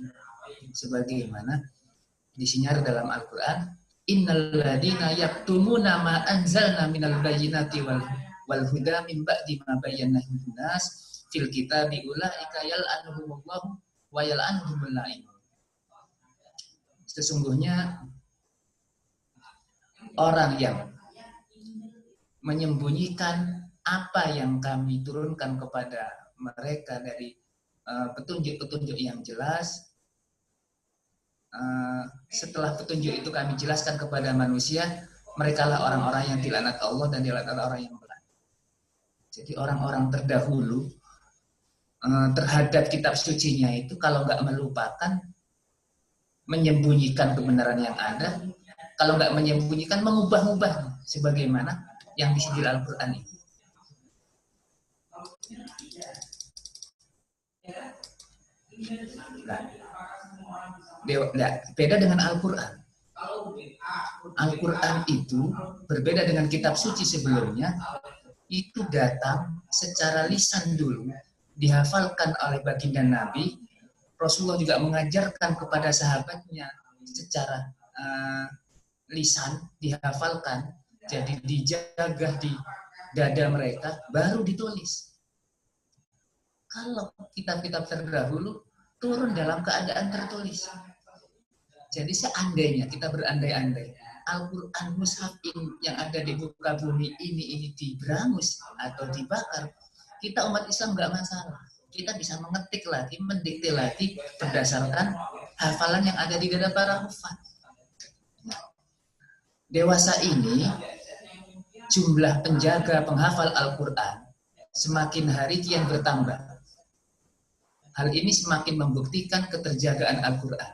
Sebagaimana disinyalir dalam Al-Quran, innal ladzina yaktumuna ma anzalna minal bayyinati wal huda min ba'di ma bayyanahu linnas fil kitabi ulaika yal'anuhumullahu wa yal'anuhumul la'inun. Sesungguhnya orang yang menyembunyikan apa yang kami turunkan kepada mereka dari petunjuk-petunjuk yang jelas, setelah petunjuk itu kami jelaskan kepada manusia, merekalah orang-orang yang dilaknat Allah dan dilaknat orang yang berat. Jadi orang-orang terdahulu terhadap kitab sucinya itu kalau nggak melupakan, menyembunyikan kebenaran yang ada, kalau nggak menyembunyikan, mengubah-ubah sebagaimana yang disindir Al-Quran ini. Nah, beda dengan Al-Quran. Al-Quran itu berbeda dengan kitab suci sebelumnya, itu datang secara lisan dulu, dihafalkan oleh baginda Nabi. Rasulullah juga mengajarkan kepada sahabatnya secara lisan, dihafalkan, jadi dijaga di dada mereka, baru ditulis. Kalau kitab-kitab terdahulu turun dalam keadaan tertulis. Jadi seandainya kita berandai-andai, Al-Quran mushaf yang ada di muka bumi ini diberangus atau dibakar, kita umat Islam nggak masalah. Kita bisa mengetik lagi, mendikte lagi berdasarkan hafalan yang ada di dada para hufaz. Dewasa ini, jumlah penjaga penghafal Al-Quran semakin hari kian bertambah. Hal ini semakin membuktikan keterjagaan Al-Quran.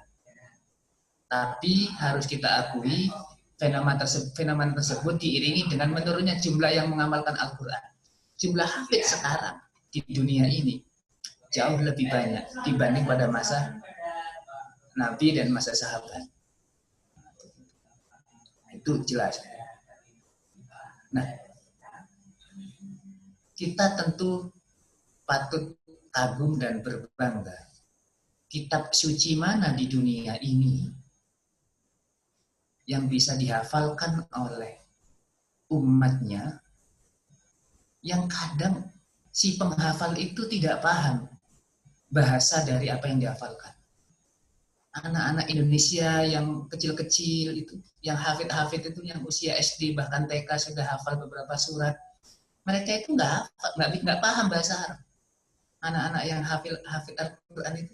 Tapi harus kita akui, fenomena tersebut diiringi dengan menurunnya jumlah yang mengamalkan Al-Quran. Jumlah hafidz sekarang di dunia ini jauh lebih banyak dibanding pada masa Nabi dan masa sahabat. Itu jelas. Nah, kita tentu patut kagum dan berbangga. Kitab suci mana di dunia ini yang bisa dihafalkan oleh umatnya, yang kadang si penghafal itu tidak paham bahasa dari apa yang dihafalkan. Anak-anak Indonesia yang kecil-kecil itu, yang hafid-hafid itu, yang usia SD bahkan TK sudah hafal beberapa surat, mereka itu nggak paham bahasa Arab. Anak-anak yang hafid Al-Quran itu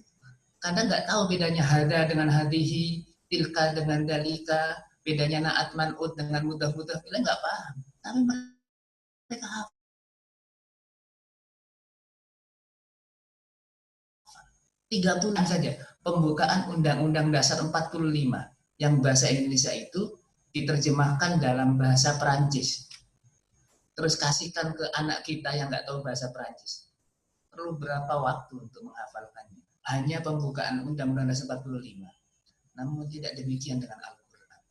kadang nggak tahu bedanya hada dengan hadihi, tilka dengan dalika, bedanya na'at man'ud dengan mudah-mudah, mereka nggak paham. Tapi mereka hafal. 30 saja pembukaan Undang-Undang Dasar 45 yang bahasa Indonesia itu diterjemahkan dalam bahasa Perancis. Terus kasihkan ke anak kita yang nggak tahu bahasa Perancis. Perlu berapa waktu untuk menghafalkannya? Hanya pembukaan Undang-Undang Dasar 45. Namun tidak demikian dengan Al-Quran.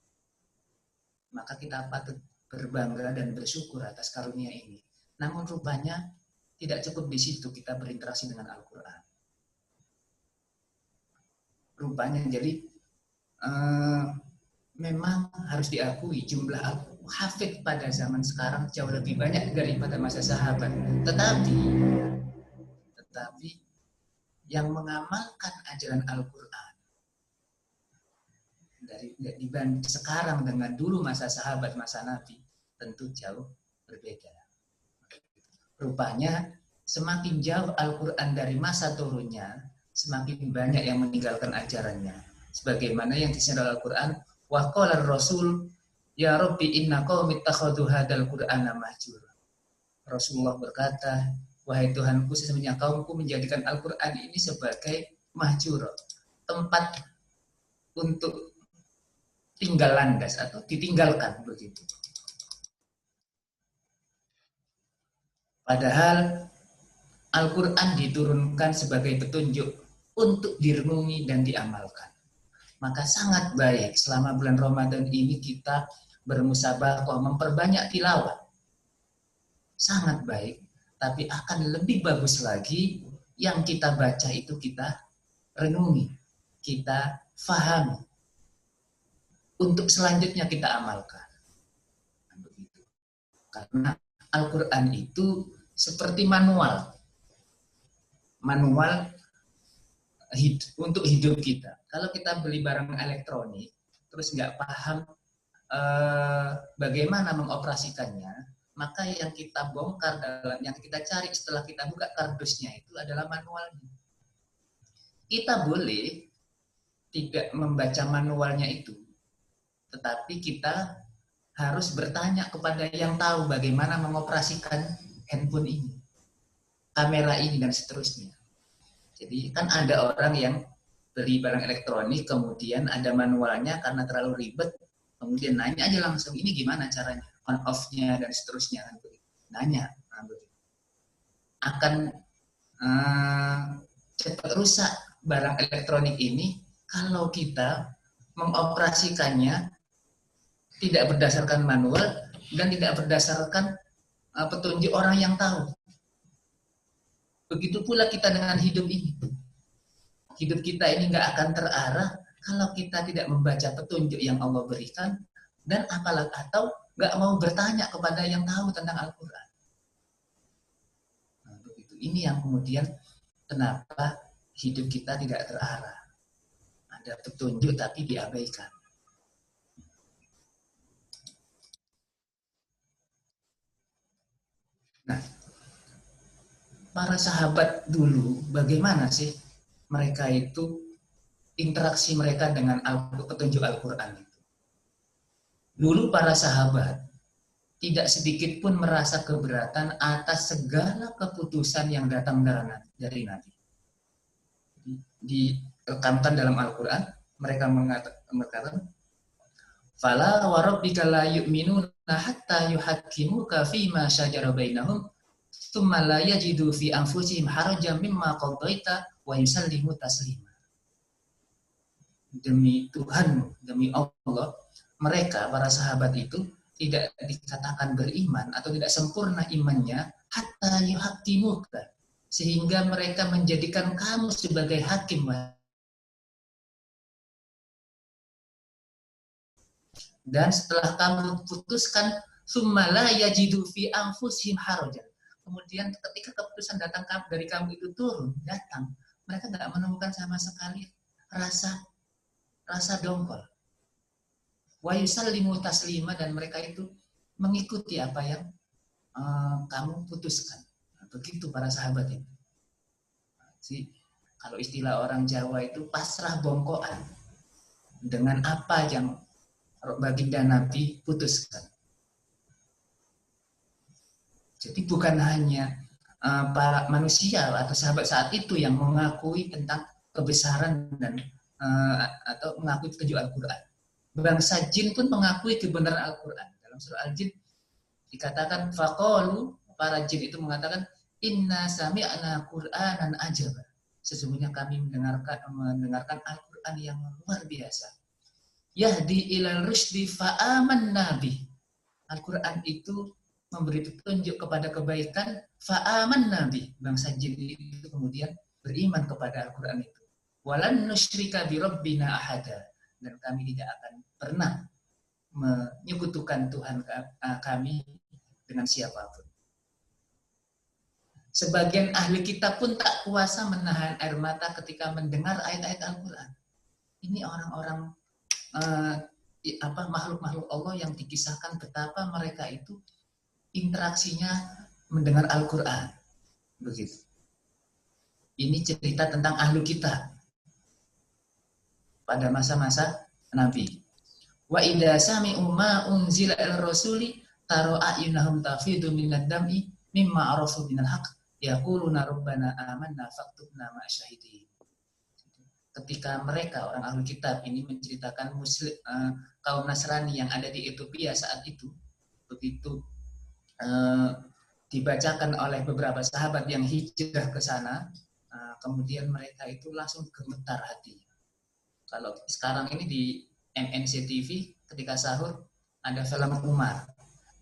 Maka kita patut berbangga dan bersyukur atas karunia ini. Namun rupanya tidak cukup di situ kita berinteraksi dengan Al-Quran. Rupanya jadi memang harus diakui jumlah hafid pada zaman sekarang jauh lebih banyak daripada masa sahabat. Tetapi yang mengamalkan ajaran Al-Quran dibanding sekarang dengan dulu masa sahabat, masa Nabi, tentu jauh berbeda. Rupanya semakin jauh Al-Quran dari masa turunnya, semakin banyak yang meninggalkan ajarannya. Sebagaimana yang disindir Al-Quran, wa qala Rasul, ya Rabbi inna qaumi ittakhadhu hadzal Qur'ana mahjura. Rasulullah berkata, wahai Tuhanku, sesungguhnya kaumku menjadikan Al-Quran ini sebagai mahjura, tempat untuk tinggal landas atau ditinggalkan begitu. Padahal Al-Quran diturunkan sebagai petunjuk untuk direnungi dan diamalkan. Maka sangat baik selama bulan Ramadan ini kita bermusabaqah, memperbanyak tilawah. Sangat baik tapi akan lebih bagus lagi yang kita baca itu kita renungi, kita fahami, untuk selanjutnya kita amalkan. Begitu. Karena Al-Quran itu seperti manual untuk hidup kita. Kalau kita beli barang elektronik, terus nggak paham bagaimana mengoperasikannya, maka yang kita bongkar yang kita cari setelah kita buka kardusnya itu adalah manualnya. Kita boleh tidak membaca manualnya itu, tetapi kita harus bertanya kepada yang tahu bagaimana mengoperasikan handphone ini, kamera ini, dan seterusnya. Jadi kan ada orang yang beli barang elektronik, kemudian ada manualnya karena terlalu ribet, kemudian nanya aja langsung, ini gimana caranya, on off-nya dan seterusnya. Nanya, akan cepat rusak barang elektronik ini kalau kita mengoperasikannya tidak berdasarkan manual dan tidak berdasarkan petunjuk orang yang tahu. Begitu pula kita dengan hidup ini. Hidup kita ini nggak akan terarah kalau kita tidak membaca petunjuk yang Allah berikan, dan apalagi atau nggak mau bertanya kepada yang tahu tentang Al-Quran. Nah, begitu. Ini yang kemudian kenapa hidup kita tidak terarah. Ada petunjuk tapi diabaikan. Nah, para sahabat dulu bagaimana sih mereka itu interaksi mereka dengan petunjuk Al-Quran itu? Dulu para sahabat tidak sedikit pun merasa keberatan atas segala keputusan yang datang dari Nabi. Direkamkan dalam Al-Quran, mereka mengatakan, "Fala wa rabbika la yu'minuna hatta yuhakkimuka fima shajara bainahum, tsumma la yajidu fi anfusihim harajan mimma qadaita wa yusallimu taslima." Demi Tuhan, demi Allah, mereka para sahabat itu tidak dikatakan beriman atau tidak sempurna imannya hatta yuhakkimuka, sehingga mereka menjadikan kamu sebagai hakim. Dan setelah kamu putuskan, tsumma la yajidu fi anfusihim harajan, kemudian ketika keputusan datang dari kamu itu datang, mereka tidak menemukan sama sekali rasa dongkol. Wa yusallimu taslima, dan mereka itu mengikuti apa yang kamu putuskan. Nah, begitu para sahabat itu. Kalau istilah orang Jawa itu pasrah bongkoan dengan apa yang baginda Nabi putuskan. Jadi bukan hanya para manusia atau sahabat saat itu yang mengakui tentang kebesaran dan atau mengakui petunjuk Al-Quran. Bangsa jin pun mengakui kebenaran Al-Quran. Dalam surah Al-Jin dikatakan, faqalu, para jin itu mengatakan, inna sami'na Qur'anan ajaba. Sesungguhnya kami mendengarkan Al-Quran yang luar biasa. Yahdi ilal rusydi fa'amanna bih. Al-Quran itu memberi petunjuk kepada kebaikan, fa'amanna bih. Bangsa jin itu kemudian beriman kepada Al-Quran itu. Walan nusyrika bi rabbina ahada. Dan kami tidak akan pernah menyekutukan Tuhan kami dengan siapapun. Sebagian ahli kitab pun tak kuasa menahan air mata ketika mendengar ayat-ayat Al-Quran. Ini orang-orang makhluk-makhluk Allah yang dikisahkan betapa mereka itu interaksinya mendengar Al-Quran. Begitu. Ini cerita tentang ahli kitab pada masa-masa Nabi. Wa idza sami'u ma unzila ir-rasuli tara a'yunahum tafidu minad dam'i mimma arafu minal haqq yaquluna rabbana amanna faktubna ma'asyahidin. Ketika mereka orang ahli kitab ini menceritakan kaum Nasrani yang ada di Ethiopia saat itu, begitu dibacakan oleh beberapa sahabat yang hijrah ke sana, kemudian mereka itu langsung gemetar hati. Kalau sekarang ini di MNC TV ketika sahur ada film Umar.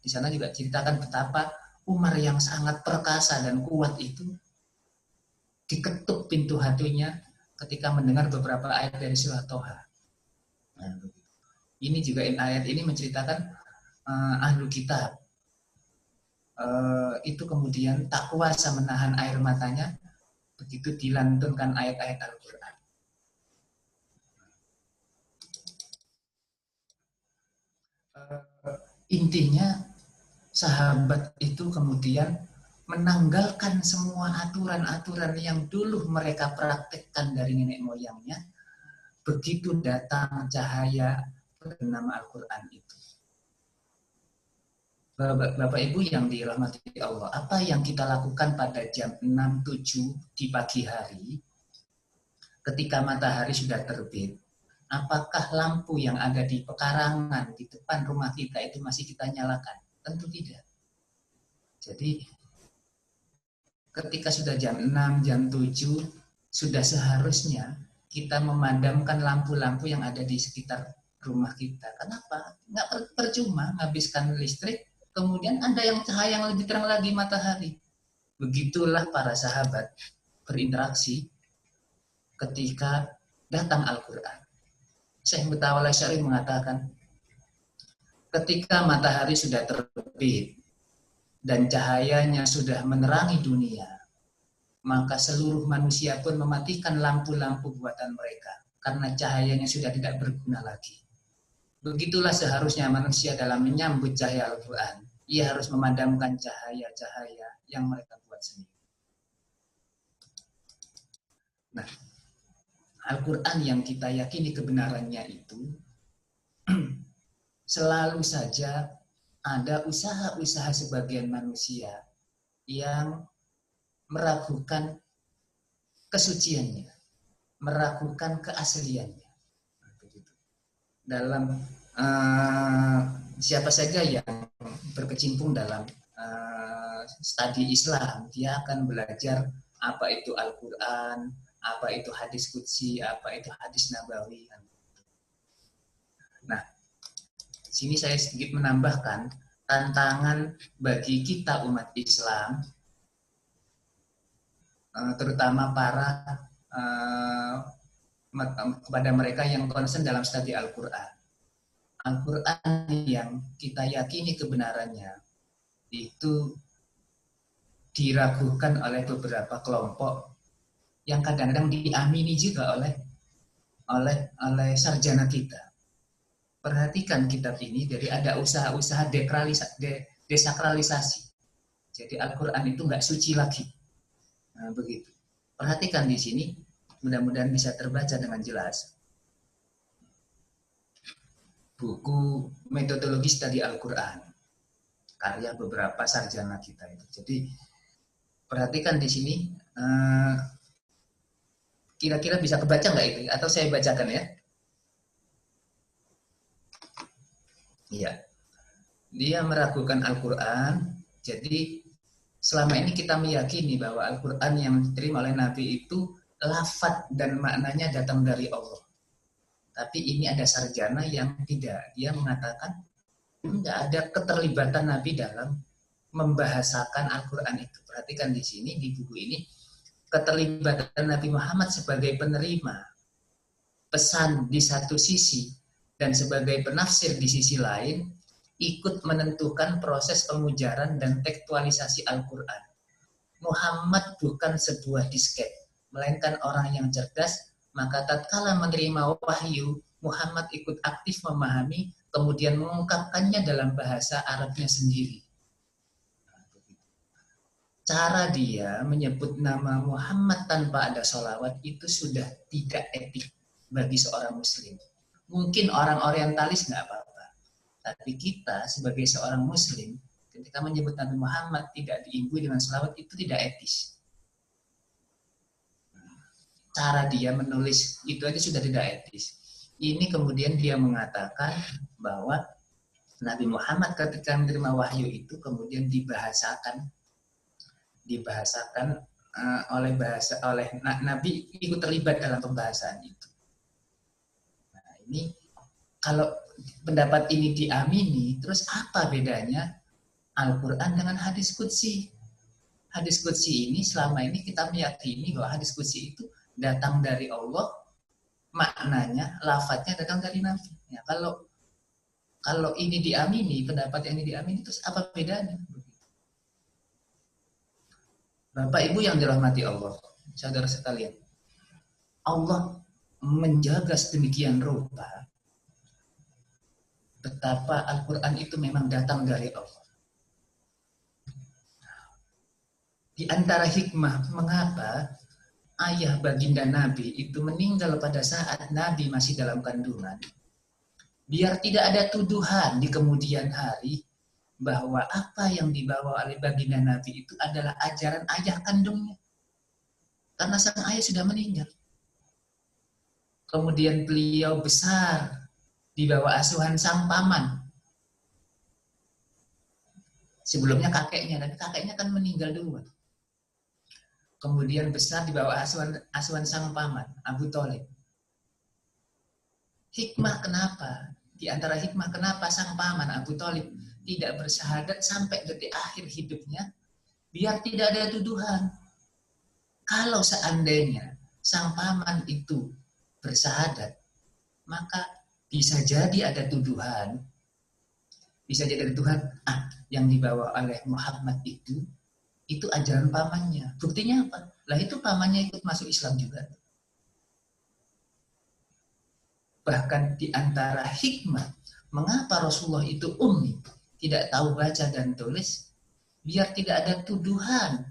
Di sana juga ceritakan betapa Umar yang sangat perkasa dan kuat itu diketuk pintu hatinya ketika mendengar beberapa ayat dari surah Toha. Nah, ini juga ayat ini menceritakan ahlu kitab itu kemudian tak kuasa menahan air matanya begitu dilantunkan ayat-ayat Al-Quran. Intinya sahabat itu kemudian menanggalkan semua aturan-aturan yang dulu mereka praktekkan dari nenek moyangnya begitu datang cahaya bernama Al-Quran itu. Bapak Ibu yang dirahmati Allah, apa yang kita lakukan pada jam 6-7 di pagi hari ketika matahari sudah terbit? Apakah lampu yang ada di pekarangan di depan rumah kita itu masih kita nyalakan? Tentu tidak. Jadi ketika sudah jam 6, jam 7, sudah seharusnya kita memadamkan lampu-lampu yang ada di sekitar rumah kita. Kenapa? Nggak percuma menghabiskan listrik, kemudian ada yang cahaya yang lebih terang lagi, matahari. Begitulah para sahabat berinteraksi ketika datang Al-Quran. Syekh Mutawalla Syarif mengatakan, ketika matahari sudah terbit dan cahayanya sudah menerangi dunia, maka seluruh manusia pun mematikan lampu-lampu buatan mereka karena cahayanya sudah tidak berguna lagi. Begitulah seharusnya manusia dalam menyambut cahaya Al-Quran. Ia harus memadamkan cahaya-cahaya yang mereka buat sendiri. Nah, Al-Quran yang kita yakini kebenarannya itu selalu saja ada usaha-usaha sebagian manusia yang meragukan kesuciannya, meragukan keasliannya. Dalam siapa saja yang berkecimpung dalam studi Islam, dia akan belajar apa itu Al-Quran, apa itu hadis qudsi, apa itu hadis nabawi. Nah, di sini saya sedikit menambahkan tantangan bagi kita umat Islam, terutama kepada mereka yang concern dalam studi Al-Quran. Al-Quran yang kita yakini kebenarannya itu diragukan oleh beberapa kelompok yang kadang-kadang diamini juga oleh sarjana kita. Perhatikan kitab ini, jadi ada usaha-usaha desakralisasi. Jadi Al-Quran itu nggak suci lagi. Nah, begitu. Perhatikan di sini, mudah-mudahan bisa terbaca dengan jelas. Buku metodologi studi Al-Quran, karya beberapa sarjana kita itu. Jadi perhatikan di sini. Kira-kira bisa kebaca nggak itu? Atau saya bacakan ya? Iya. Dia meragukan Al-Quran. Jadi selama ini kita meyakini bahwa Al-Quran yang diterima oleh Nabi itu lafaz dan maknanya datang dari Allah. Tapi ini ada sarjana yang tidak. Dia mengatakan tidak ada keterlibatan Nabi dalam membahasakan Al-Quran itu. Perhatikan di sini, di buku ini. Keterlibatan Nabi Muhammad sebagai penerima pesan di satu sisi dan sebagai penafsir di sisi lain ikut menentukan proses pengujaran dan tekstualisasi Al-Quran. Muhammad bukan sebuah disket, melainkan orang yang cerdas, maka tatkala menerima wahyu, Muhammad ikut aktif memahami, kemudian mengungkapkannya dalam bahasa Arabnya sendiri. Cara dia menyebut nama Muhammad tanpa ada sholawat itu sudah tidak etik bagi seorang muslim. Mungkin orang orientalis nggak apa-apa. Tapi kita sebagai seorang muslim, ketika menyebut Nabi Muhammad tidak diimbui dengan sholawat itu tidak etis. Cara dia menulis itu aja sudah tidak etis. Ini kemudian dia mengatakan bahwa Nabi Muhammad ketika menerima wahyu itu kemudian dibahasakan oleh Nabi, ikut terlibat dalam pembahasan itu. Nah, ini kalau pendapat ini diamini, terus apa bedanya Al-Quran dengan hadis qudsi. Hadis qudsi ini selama ini kita meyakini bahwa hadis qudsi itu datang dari Allah, maknanya, lafadznya datang dari Nabi. Ya, kalau ini diamini, pendapat yang ini diamini, terus apa bedanya? Bapak Ibu yang dirahmati Allah, saudara sekalian, Allah menjaga sedemikian rupa betapa Al-Quran itu memang datang dari Allah. Di antara hikmah mengapa ayah baginda Nabi itu meninggal pada saat Nabi masih dalam kandungan, biar tidak ada tuduhan di kemudian hari bahwa apa yang dibawa oleh baginda Nabi itu adalah ajaran ayah kandungnya. Karena sang ayah sudah meninggal. Kemudian beliau besar di bawah asuhan sang paman. Sebelumnya kakeknya, tapi kakeknya kan meninggal duluan. Kemudian besar di bawah asuhan sang paman, Abu Thalib. Hikmah kenapa? Di antara hikmah kenapa sang paman Abu Thalib tidak bersyahadat sampai detik akhir hidupnya, biar tidak ada tuduhan. Kalau seandainya sang paman itu bersyahadat, maka bisa jadi ada tuduhan. Bisa jadi ada tuduhan, yang dibawa oleh Muhammad itu ajaran pamannya. Buktinya apa? Lah itu pamannya ikut masuk Islam juga. Bahkan di antara hikmah mengapa Rasulullah itu ummi, tidak tahu baca dan tulis, biar tidak ada tuduhan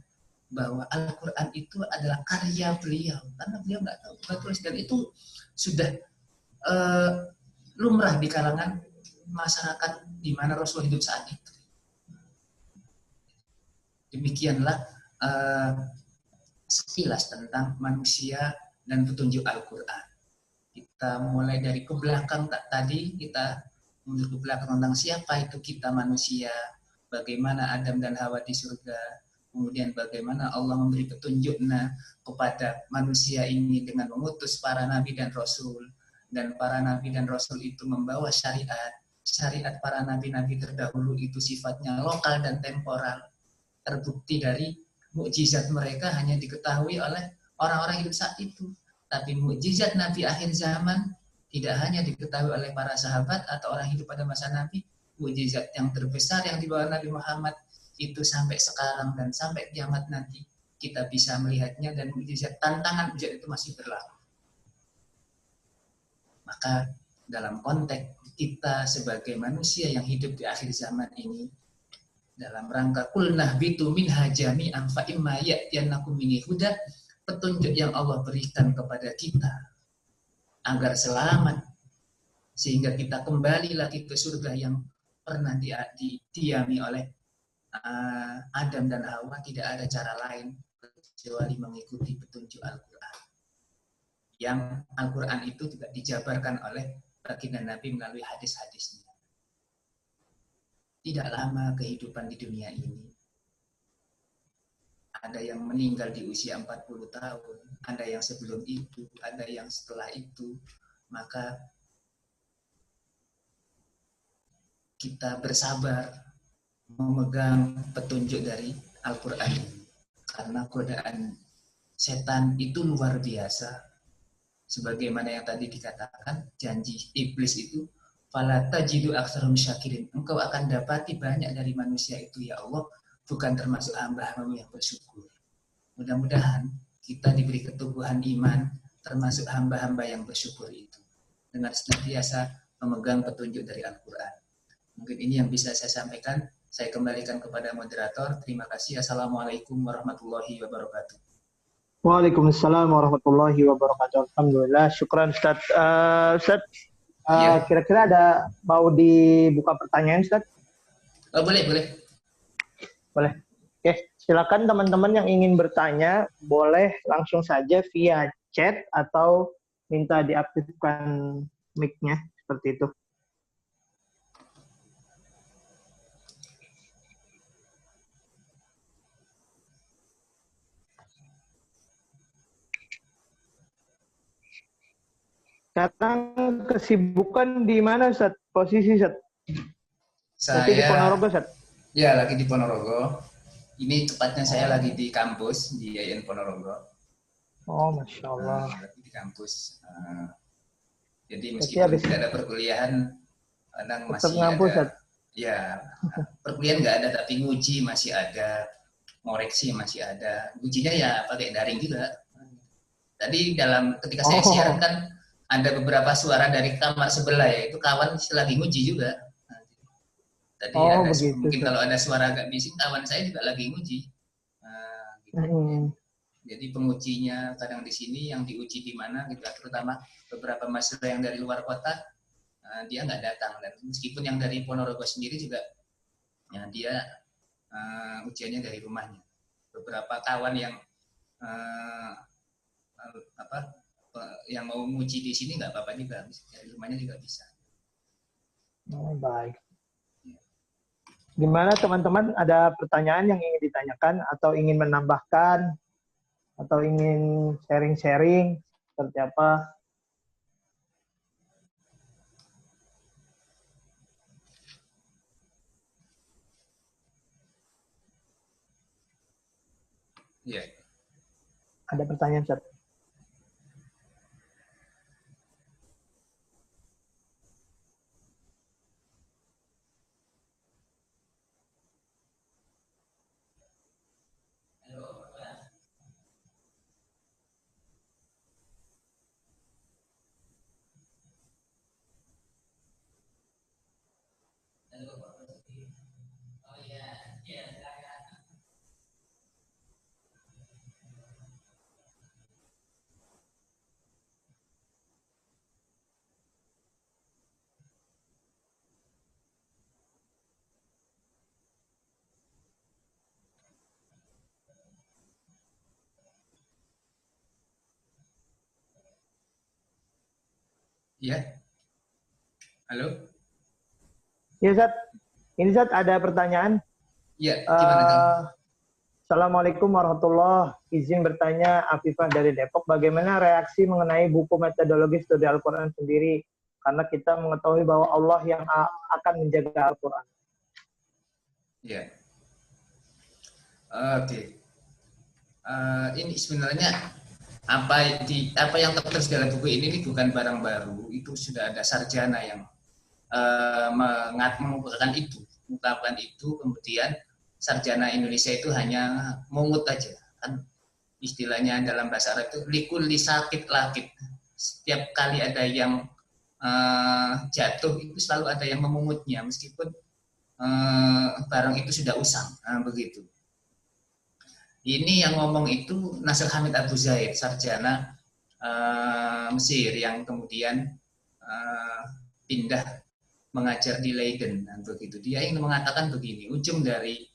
bahwa Al-Quran itu adalah karya beliau. Karena beliau nggak tahu baca tulis, dan itu sudah lumrah di kalangan masyarakat di mana Rasulullah hidup saat itu. Demikianlah sekilas tentang manusia dan petunjuk Al-Quran. Kita mulai dari ke belakang tadi, kita mundur ke belakang tentang siapa itu kita manusia, bagaimana Adam dan Hawa di surga, kemudian bagaimana Allah memberi petunjuk kepada manusia ini dengan mengutus para nabi dan rasul, dan para nabi dan rasul itu membawa syariat. Syariat para nabi-nabi terdahulu itu sifatnya lokal dan temporal. Terbukti dari mukjizat mereka hanya diketahui oleh orang-orang hidup saat itu. Tapi mukjizat Nabi akhir zaman tidak hanya diketahui oleh para sahabat atau orang hidup pada masa Nabi. Mukjizat yang terbesar yang dibawa Nabi Muhammad itu sampai sekarang dan sampai kiamat nanti kita bisa melihatnya, dan mukjizat tantangan mukjizat itu masih berlaku. Maka dalam konteks kita sebagai manusia yang hidup di akhir zaman ini, dalam rangka kulnah bitu minha jami'an fa imma ya'tiyannakum minni huda, petunjuk yang Allah berikan kepada kita agar selamat, sehingga kita kembali lagi ke surga yang pernah didiami oleh Adam dan Hawa. Tidak ada cara lain kecuali mengikuti petunjuk Al-Quran. Yang Al-Quran itu juga dijabarkan oleh baginda Nabi melalui hadis-hadisnya. Tidak lama kehidupan di dunia ini. Ada yang meninggal di usia 40 tahun, ada yang sebelum itu, ada yang setelah itu. Maka kita bersabar memegang petunjuk dari Al-Quran ini. Karena godaan setan itu luar biasa. Sebagaimana yang tadi dikatakan, janji iblis itu, fala tajidu aktsarum syakirin. Engkau akan dapati banyak dari manusia itu, ya Allah, bukan termasuk hamba-hamba yang bersyukur. Mudah-mudahan kita diberi keteguhan iman, termasuk hamba-hamba yang bersyukur itu, dengan senantiasa memegang petunjuk dari Al-Quran. Mungkin ini yang bisa saya sampaikan. Saya kembalikan kepada moderator. Terima kasih. Assalamualaikum warahmatullahi wabarakatuh. Waalaikumsalam warahmatullahi wabarakatuh. Alhamdulillah. Syukran Ustaz. Ustaz, kira-kira ada mau dibuka pertanyaan, Ustaz? Boleh. Boleh. Oke, silakan teman-teman yang ingin bertanya, boleh langsung saja via chat atau minta diaktifkan mic-nya, seperti itu. Sekarang kesibukan di mana, Ustaz? Posisi, Ustaz? Saya di Ponorogo, Ustaz. Ya, lagi di Ponorogo. Ini tepatnya saya lagi di kampus di IAIN Ponorogo. Oh, Masya Allah. Lagi di kampus. Jadi Berarti meskipun habis tidak ada perkuliahan, kadang tetap masih ngampus, ada. Ustaz. Ya, perkuliahan nggak ada, tapi nguji masih ada, ngoreksi masih ada. Ujinya ya pakai daring juga. Tadi ketika saya siaran kan ada beberapa suara dari kamar sebelah ya, itu kawan lagi nguji juga. Tadi ada begitu, mungkin Ustaz. kalau ada suara agak bising, kawan saya juga lagi nguji. Gitu. Jadi pengujinya kadang di sini, yang diuji di mana, gitu. Terutama beberapa mahasiswa yang dari luar kota, dia nggak datang. Dan meskipun yang dari Ponorogo sendiri juga, ya, dia ujiannya dari rumahnya. Beberapa kawan yang yang mau menguji di sini nggak apa-apa juga, dari rumahnya juga bisa. Baik. Gimana teman-teman, ada pertanyaan yang ingin ditanyakan atau ingin menambahkan atau ingin sharing-sharing seperti apa? Iya. Ada pertanyaan, Ustaz? Iya. Halo? Ya, Ustaz. Ini, Ustaz, ada pertanyaan. Iya, gimana Kang? Assalamualaikum warahmatullahi wabarakatuh. Izin bertanya, Afifah dari Depok, bagaimana reaksi mengenai buku metodologi studi Al-Quran sendiri? Karena kita mengetahui bahwa Allah yang akan menjaga Al-Quran. Iya. Oke. Ini sebenarnya apa yang tertulis dalam buku ini bukan barang baru. Itu sudah ada sarjana yang mengungkapkan itu, kemudian sarjana Indonesia itu hanya mungut aja, kan istilahnya dalam bahasa Arab itu likulli sakit lakit. Setiap kali ada yang jatuh itu selalu ada yang memungutnya, meskipun barang itu sudah usang, begitu. Ini yang ngomong itu Nasir Hamid Abu Zaid, sarjana Mesir yang kemudian pindah mengajar di Leiden. Nah, begitu. Dia ingin mengatakan begini, ujung dari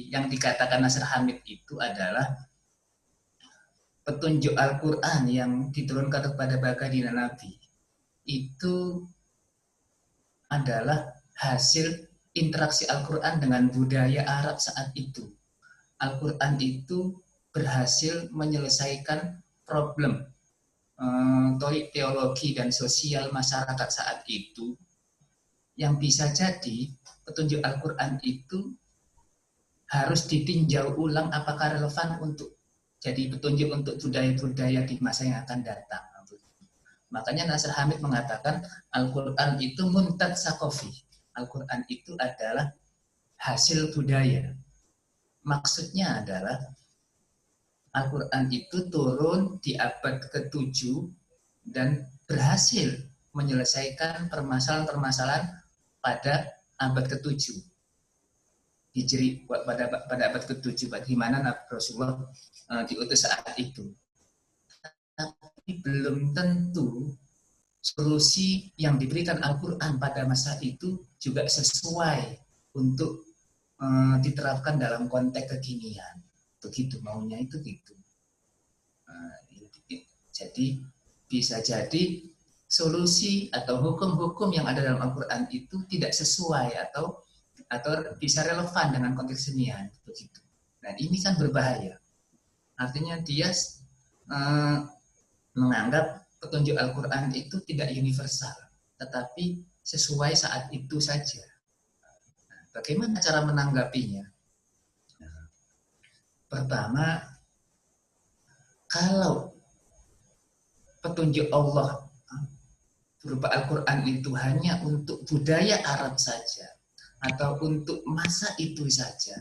yang dikatakan Nasir Hamid itu adalah petunjuk Al-Quran yang diturunkan kepada baginda Nabi itu adalah hasil interaksi Al-Quran dengan budaya Arab saat itu. Al-Quran itu berhasil menyelesaikan problem teologi dan sosial masyarakat saat itu, yang bisa jadi petunjuk Al-Quran itu harus ditinjau ulang apakah relevan untuk jadi petunjuk untuk budaya-budaya di masa yang akan datang. Makanya Nasir Hamid mengatakan Al-Quran itu muntad sakofi. Al-Quran itu adalah hasil budaya. Maksudnya adalah Al-Quran itu turun di abad ke-7 dan berhasil menyelesaikan permasalahan-permasalahan pada abad ke-7. Hijri pada abad ke-7, bagaimana Nabi Rasulullah diutus saat itu. Tapi belum tentu solusi yang diberikan Al-Quran pada masa itu juga sesuai untuk diterapkan dalam konteks kekinian. Begitu maunya itu gitu. Jadi bisa jadi solusi atau hukum-hukum yang ada dalam Al-Quran itu tidak sesuai atau bisa relevan dengan konteks kesenian, begitu. Nah, ini kan berbahaya. Artinya dia menganggap petunjuk Al-Quran itu tidak universal, tetapi sesuai saat itu saja. bagaimana cara menanggapinya? Pertama, kalau petunjuk Allah berupa Al-Quran itu hanya untuk budaya Arab saja atau untuk masa itu saja,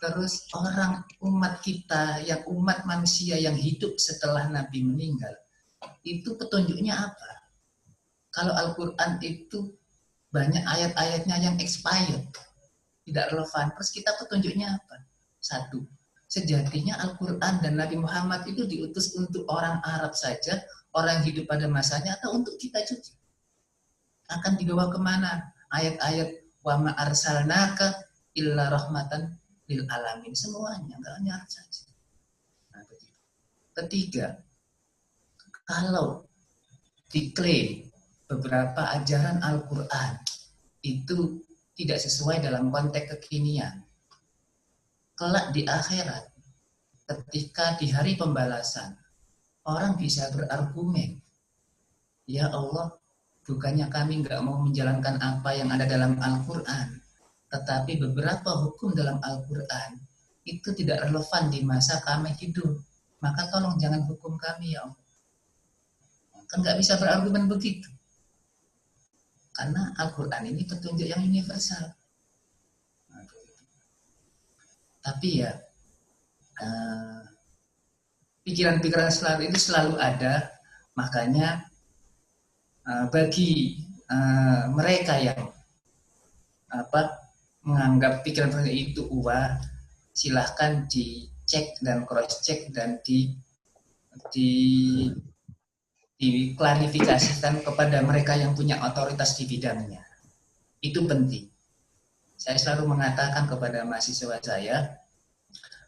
terus orang umat kita yang umat manusia yang hidup setelah Nabi meninggal, itu petunjuknya apa? Kalau Al-Quran itu banyak ayat-ayatnya yang expired, tidak relevan, terus kita petunjuknya apa? Satu, sejatinya Al-Quran dan Nabi Muhammad itu diutus untuk orang Arab saja, orang yang hidup pada masanya, atau untuk kita juga. Akan dibawa kemana? Ayat-ayat wa ma arsalnaka illa rahmatan lil alamin, semuanya, nggak hanya Arab saja. Nah, ketiga, kalau diklaim beberapa ajaran Al-Quran itu tidak sesuai dalam konteks kekinian, kelak di akhirat, ketika di hari pembalasan, orang bisa berargumen, ya Allah, bukannya kami nggak mau menjalankan apa yang ada dalam Al-Quran, tetapi beberapa hukum dalam Al-Quran itu tidak relevan di masa kami hidup, maka tolong jangan hukum kami ya Allah. Kan nggak bisa berargumen begitu, karena Al-Quran ini petunjuk yang universal. Tapi ya, pikiran-pikiran selalu itu selalu ada, makanya bagi mereka yang menganggap pikiran itu silahkan dicek dan cross check dan diklarifikasikan kepada mereka yang punya otoritas di bidangnya. Itu penting. Saya selalu mengatakan kepada mahasiswa saya,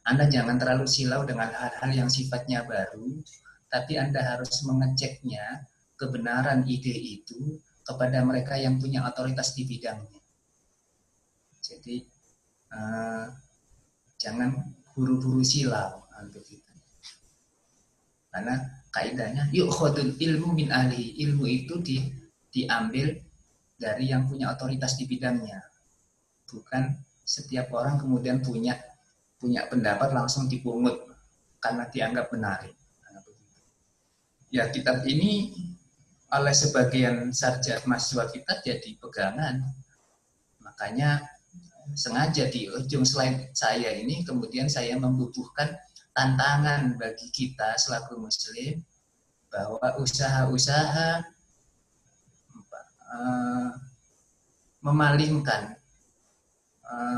Anda jangan terlalu silau dengan hal-hal yang sifatnya baru, tapi Anda harus mengeceknya kebenaran ide itu kepada mereka yang punya otoritas di bidangnya. Jadi jangan buru-buru silau begitu. Karena kaidahnya yu'khadul ilmu min ahli, ilmu itu diambil dari yang punya otoritas di bidangnya. Bukan setiap orang kemudian punya pendapat langsung dipungut karena dianggap benar. Ya, kitab ini oleh sebagian sarjana mahasiswa kita jadi pegangan. Makanya sengaja di ujung slide saya ini kemudian saya membubuhkan tantangan bagi kita selaku muslim bahwa usaha-usaha memalingkan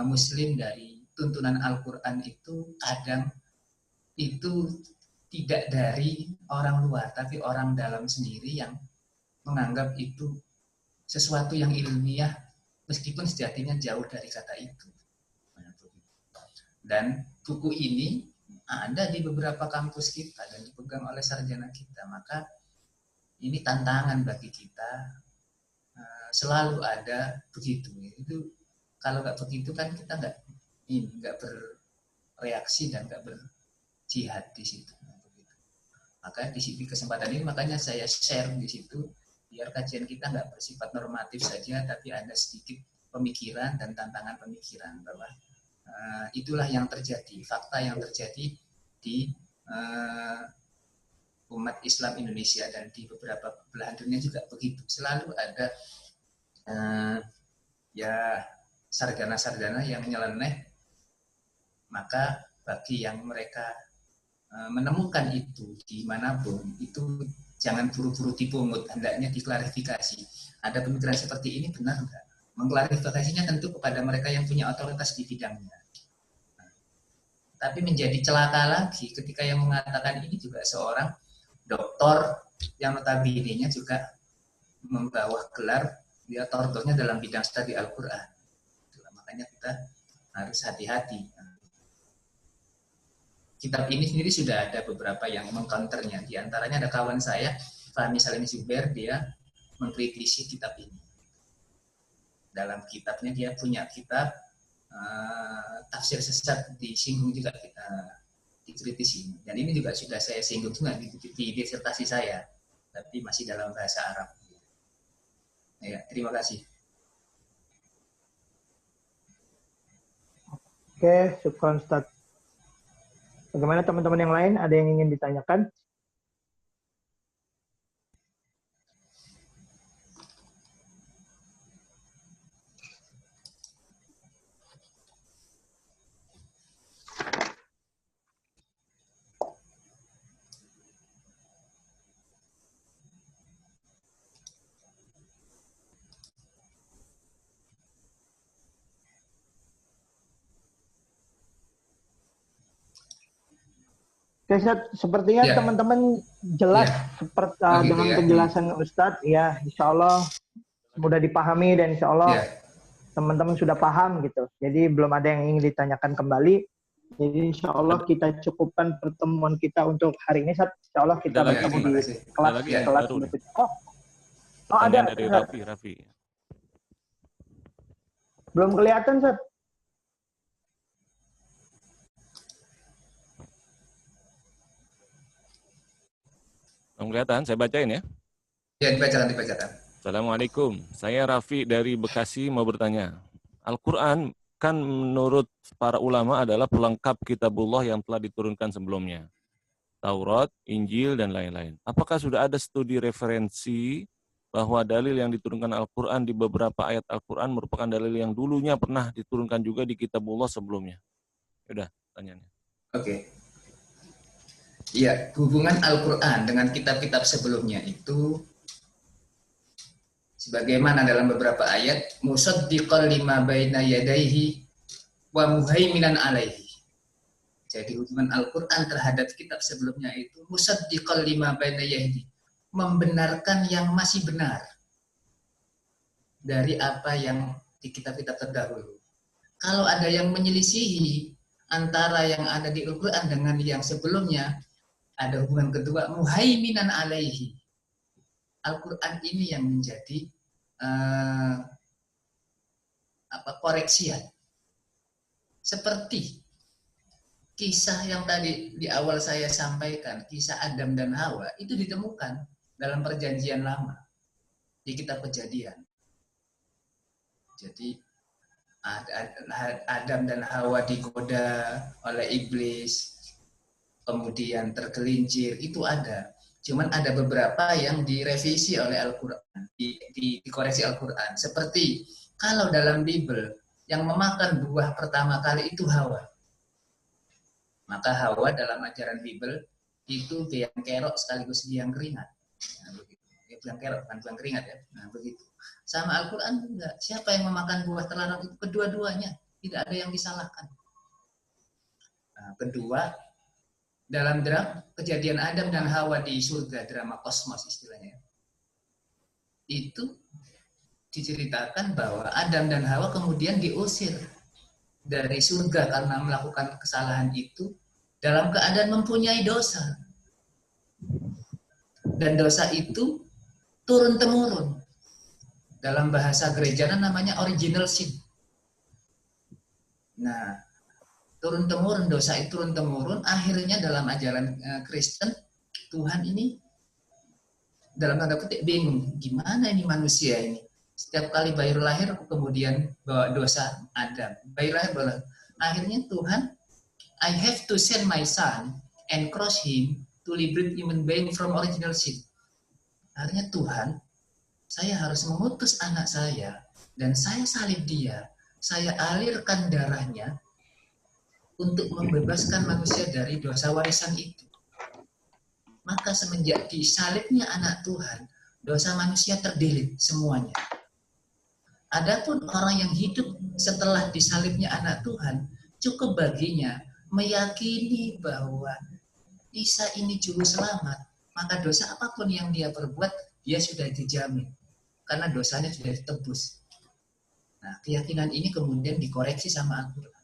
muslim dari tuntunan Al-Quran itu kadang itu tidak dari orang luar, tapi orang dalam sendiri yang menganggap itu sesuatu yang ilmiah, meskipun sejatinya jauh dari kata itu. Dan buku ini ada di beberapa kampus kita dan dipegang oleh sarjana kita, maka ini tantangan bagi kita, selalu ada begitu. Itu kalau nggak begitu kan kita nggak bereaksi dan nggak berjihad di situ. Maka di kesempatan ini makanya saya share di situ biar kajian kita nggak bersifat normatif saja, tapi ada sedikit pemikiran dan tantangan pemikiran bahwa itulah yang terjadi, fakta yang terjadi di umat Islam Indonesia dan di beberapa belahan dunia juga begitu. Selalu ada ya sarjana-sarjana yang nyeleneh, maka bagi yang mereka menemukan itu dimanapun, itu jangan buru-buru dipungut, hendaknya diklarifikasi. Ada pemikiran seperti ini benar enggak? Mengklarifikasinya tentu kepada mereka yang punya otoritas di bidangnya. Tapi menjadi celaka lagi ketika yang mengatakan ini juga seorang doktor yang notabene-nya juga membawa gelar, dia doktornya dalam bidang studi Al-Quran. Makanya kita harus hati-hati. Kitab ini sendiri sudah ada beberapa yang mengcounternya. Di antaranya ada kawan saya, Fahmi Salim Zubair, dia mengkritisi kitab ini. Dalam kitabnya dia punya kitab tafsir sesat, disinggung juga dikritisi. Dan ini juga sudah saya singgung juga di disertasi saya, tapi masih dalam bahasa Arab. Ya, terima kasih. Oke, syukran Ustaz. Bagaimana teman-teman yang lain? Ada yang ingin ditanyakan? Oke, Ustaz, sepertinya Ya. teman-teman jelas Ya. seperti Begitu dengan ya. penjelasan Ustadz. Ya, insya Allah mudah dipahami dan insya Allah Ya. teman-teman sudah paham gitu. Jadi belum ada yang ingin ditanyakan kembali. Jadi insya Allah kita cukupkan pertemuan kita untuk hari ini. Ustadz. Insya Allah kita Ada lagi bertemu nih. di Terima kasih. kelas Ada lagi Ya. nih, kelas baru nih. berikutnya. Oh, ada. Pertanyaan dari Ustadz. Raffi. Belum kelihatan, Ustadz. Belum kelihatan, saya bacain ya. Ya, dibacakan. Assalamualaikum, saya Raffi dari Bekasi mau bertanya. Al-Quran kan menurut para ulama adalah pelengkap kitabullah yang telah diturunkan sebelumnya. Taurat, Injil, dan lain-lain. Apakah sudah ada studi referensi bahwa dalil yang diturunkan Al-Quran di beberapa ayat Al-Quran merupakan dalil yang dulunya pernah diturunkan juga di kitabullah sebelumnya? Udah, tanyanya. Oke. Ya, hubungan Al-Quran dengan kitab-kitab sebelumnya itu sebagaimana dalam beberapa ayat, musaddiqan lima baina yadayhi wa muhaiminan alaihi. Jadi hubungan Al-Quran terhadap kitab sebelumnya itu musaddiqan lima baina yadayhi, membenarkan yang masih benar dari apa yang di kitab-kitab terdahulu. Kalau ada yang menyelisihi antara yang ada di Al-Quran dengan yang sebelumnya, ada hubungan kedua, muhaiminan alaihi. Al-Quran ini yang menjadi koreksian. Seperti kisah yang tadi di awal saya sampaikan, kisah Adam dan Hawa, itu ditemukan dalam perjanjian lama di kitab Kejadian. Jadi Adam dan Hawa digoda oleh iblis, kemudian tergelincir, itu ada. Cuman ada beberapa yang direvisi oleh Al-Quran, dikoreksi Al-Quran. Seperti kalau dalam Bible, yang memakan buah pertama kali itu Hawa. Maka Hawa dalam ajaran Bible itu biang kerok sekaligus biang keringat. Nah, begitu. Biang kerok, bukan biang keringat ya. Nah, begitu. Sama Al-Quran juga. Siapa yang memakan buah terlarang itu? Kedua-duanya. Tidak ada yang disalahkan. Nah, kedua, dalam drama kejadian Adam dan Hawa di surga, drama kosmos istilahnya, itu diceritakan bahwa Adam dan Hawa kemudian diusir dari surga karena melakukan kesalahan itu dalam keadaan mempunyai dosa. Dan dosa itu turun-temurun. Dalam bahasa gereja namanya original sin. Nah, turun-temurun, dosa itu turun-temurun, akhirnya dalam ajaran Kristen, Tuhan ini dalam tanda petik bingung, gimana ini manusia ini? Setiap kali bayi lahir, aku kemudian bawa dosa Adam. Bayi lahir, akhirnya Tuhan, I have to send my son and cross him to liberate human being from original sin. Akhirnya Tuhan, saya harus mengutus anak saya dan saya salib dia, saya alirkan darahnya untuk membebaskan manusia dari dosa warisan itu. Maka semenjak disalibnya anak Tuhan, dosa manusia terdelete semuanya. Adapun orang yang hidup setelah disalibnya anak Tuhan, cukup baginya meyakini bahwa Isa ini juru selamat, maka dosa apapun yang dia perbuat, dia sudah dijamin. Karena dosanya sudah ditebus. Nah, keyakinan ini kemudian dikoreksi sama Al-Quran.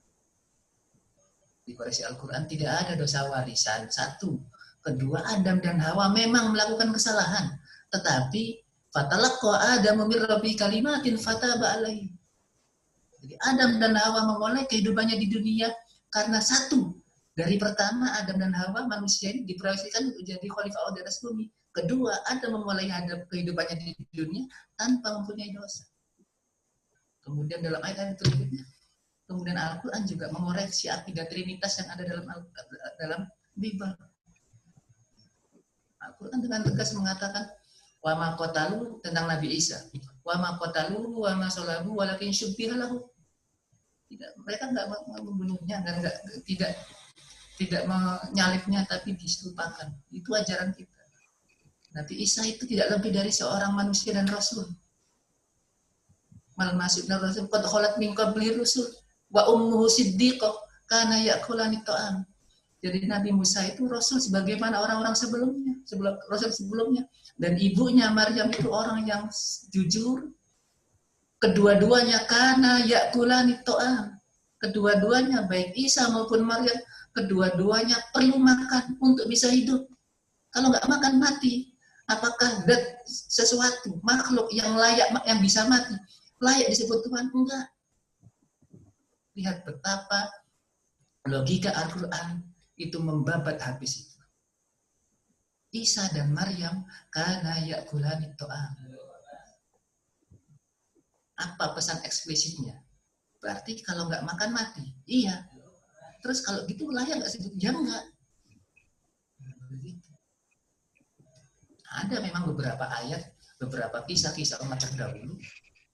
Dikoreksi Al-Quran, tidak ada dosa warisan. Satu. Kedua, Adam dan Hawa memang melakukan kesalahan. Tetapi, fatalaqqa Adamu min rabbihi kalimatin fataba alaihi. Jadi Adam dan Hawa memulai kehidupannya di dunia karena satu. Dari pertama, Adam dan Hawa, manusia ini diproyeksikan untuk jadi khalifah di atas bumi. Kedua, Adam memulai kehidupannya di dunia tanpa mempunyai dosa. Kemudian dalam ayat berikutnya, Kemudian Al-Quran juga mengoreksi akidah Trinitas yang ada dalam Bible. Al-Quran dengan tegas mengatakan wa ma qatalu tentang Nabi Isa. Wa ma qatalu wa ma salabu walakin syubbiha lahu. Tidak, mereka enggak membunuhnya dan tidak menyalibnya, tapi diserupakan. Itu ajaran kita. Nabi Isa itu tidak lebih dari seorang manusia dan rasul. Mal masibna rasul qad khalat min qabli rusul wa ummuhu siddiqah kana ya'kulani ta'am. Jadi Nabi Musa itu rasul sebagaimana orang-orang rasul sebelumnya, dan ibunya Maryam itu orang yang jujur. Kedua-duanya kana ya'kulani ta'am. Kedua-duanya baik Isa maupun Maryam, kedua-duanya perlu makan untuk bisa hidup. Kalau nggak makan mati. Apakah sesuatu makhluk yang layak, yang bisa mati, layak disebut Tuhan? Enggak. Lihat betapa logika Al-Quran itu membabat habis itu. Isa dan Maryam kana ya'kulani ta'am. Apa pesan eksplisitnya? Berarti kalau nggak makan mati. Iya. Terus kalau gitu layak nggak sebut? Ya enggak. Ada memang beberapa ayat, beberapa kisah-kisah umat terdahulu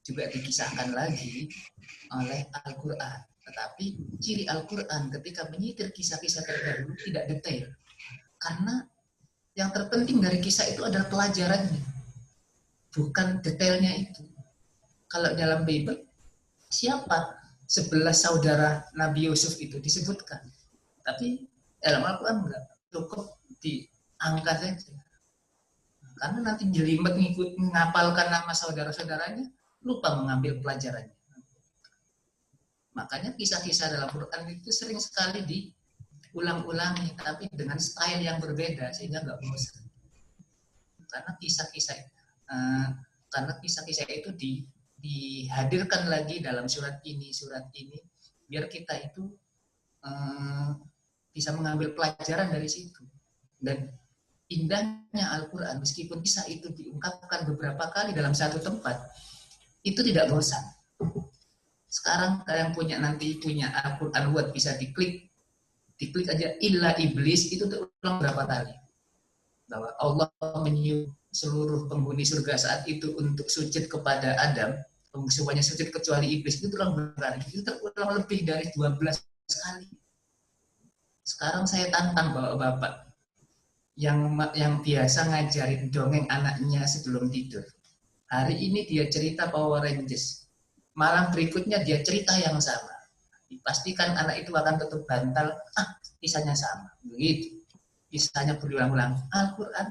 juga dikisahkan lagi oleh Al-Quran. Tetapi ciri Al-Quran ketika menyitir kisah-kisah terdahulu tidak detail. Karena yang terpenting dari kisah itu adalah pelajarannya, bukan detailnya itu. Kalau dalam Bible, siapa 11 saudara Nabi Yusuf itu disebutkan. Tapi dalam Al-Quran enggak, cukup diangkat saja. Karena nanti jelimet ngapalkan nama saudara-saudaranya, lupa mengambil pelajarannya. Makanya kisah-kisah dalam Quran itu sering sekali diulang-ulangi, tapi dengan style yang berbeda sehingga nggak bosan. Karena kisah-kisah itu dihadirkan lagi dalam surat ini, biar kita itu bisa mengambil pelajaran dari situ. Dan indahnya Al-Quran, meskipun kisah itu diungkapkan beberapa kali dalam satu tempat, itu tidak bosan. Sekarang kalian punya Al-Quran Word, bisa diklik aja illa iblis, itu terulang berapa kali. Bahwa Allah menyuruh seluruh penghuni surga saat itu untuk sujud kepada Adam, semuanya sujud kecuali iblis, itu terulang berapa kali. Itu terulang lebih dari 12 kali. Sekarang saya tantang bapak-bapak yang biasa ngajarin dongeng anaknya sebelum tidur. Hari ini dia cerita Power Rangers. Malam berikutnya dia cerita yang sama. Dipastikan anak itu akan tetap bantal. Kisahnya sama. Begitu. Kisahnya berulang-ulang. Al-Quran.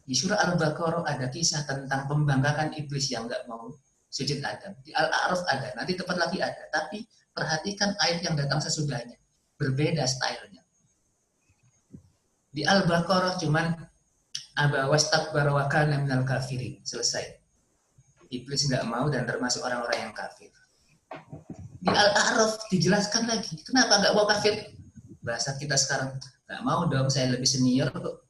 Di surah Al-Baqarah ada kisah tentang pembangkangan iblis yang nggak mau sujud Adam. Di Al-A'raf ada. Nanti tempat lagi ada. Tapi perhatikan ayat yang datang sesudahnya. Berbeda stylenya. Di Al-Baqarah cuman aba wastakbara wa kana minal kafirin. Selesai. Iblis nggak mau dan termasuk orang-orang yang kafir. Di Al-A'raf dijelaskan lagi. Kenapa nggak mau kafir? Bahasa kita sekarang, nggak mau dong, saya lebih senior kok.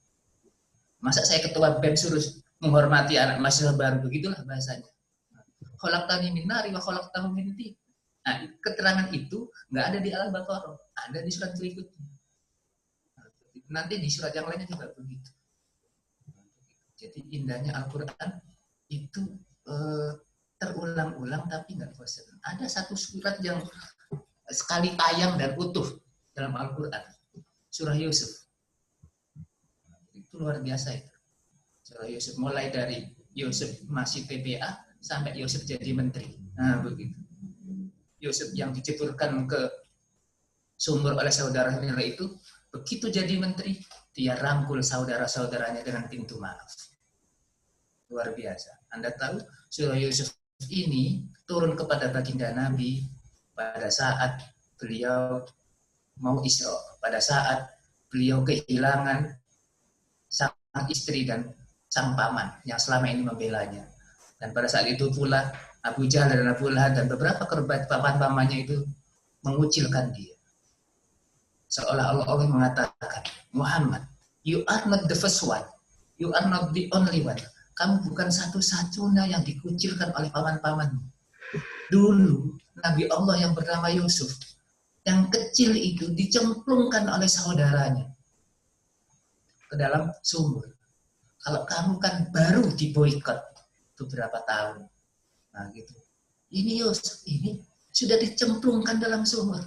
Masa saya ketua BEM suruh menghormati anak mahasiswa baru? Begitulah bahasanya. Khalaqtani min nari wa khalaqtahu min tin. Nah, keterangan itu nggak ada di Al-Baqarah. Ada di surat berikutnya. Nanti di surat yang lainnya juga begitu. Jadi indahnya Al-Quran itu terulang-ulang tapi nggak bosan. Ada satu surat yang sekali tayang dan utuh dalam Al-Quran. Surah Yusuf. Itu luar biasa itu. Surah Yusuf mulai dari Yusuf masih PPA sampai Yusuf jadi menteri. Nah begitu. Yusuf yang diceburkan ke sumur oleh saudara nilai itu, begitu jadi menteri, dia rangkul saudara-saudaranya dengan pintu maaf. Luar biasa. Anda tahu, surah Yusuf ini turun kepada baginda Nabi pada saat beliau mau Isra, pada saat beliau kehilangan sang istri dan sang paman yang selama ini membelanya. Dan pada saat itu pula Abu Jahal dan Abu Lahab dan beberapa paman-pamannya itu mengucilkan dia. Seolah-olah Allah mengatakan, Muhammad, you are not the first one, you are not the only one. Kamu bukan satu-satunya yang dikucilkan oleh paman-pamanmu. Dulu Nabi Allah yang bernama Yusuf, yang kecil itu dicemplungkan oleh saudaranya ke dalam sumur. Kalau kamu kan baru diboikot beberapa tahun. Nah gitu. Ini Yusuf, ini sudah dicemplungkan dalam sumur.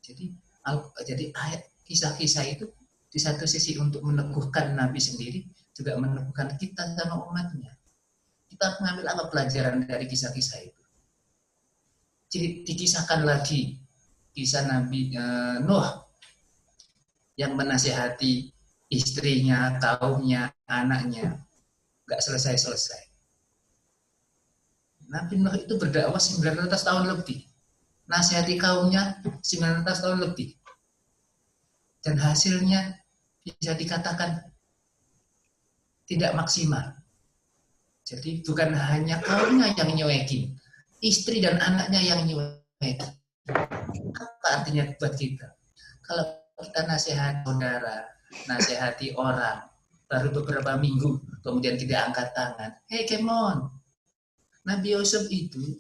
Jadi ayat kisah-kisah itu di satu sisi untuk meneguhkan Nabi sendiri, juga meneguhkan kita sama umatnya. Kita mengambil apa pelajaran dari kisah-kisah itu? Jadi dikisahkan lagi kisah Nabi Nuh yang menasihati istrinya, kaumnya, anaknya, nggak selesai-selesai. Nabi Nuh itu berdakwah 900 tahun lebih, nasihati kaumnya 900 tahun lebih, dan hasilnya bisa dikatakan tidak maksimal. Jadi bukan hanya kaumnya yang nyuekin, istri dan anaknya yang nyuekin. Apa artinya buat kita? Kalau kita nasihat saudara, nasihati orang, baru beberapa minggu kemudian tidak angkat tangan, hey come on. Nabi Yusuf itu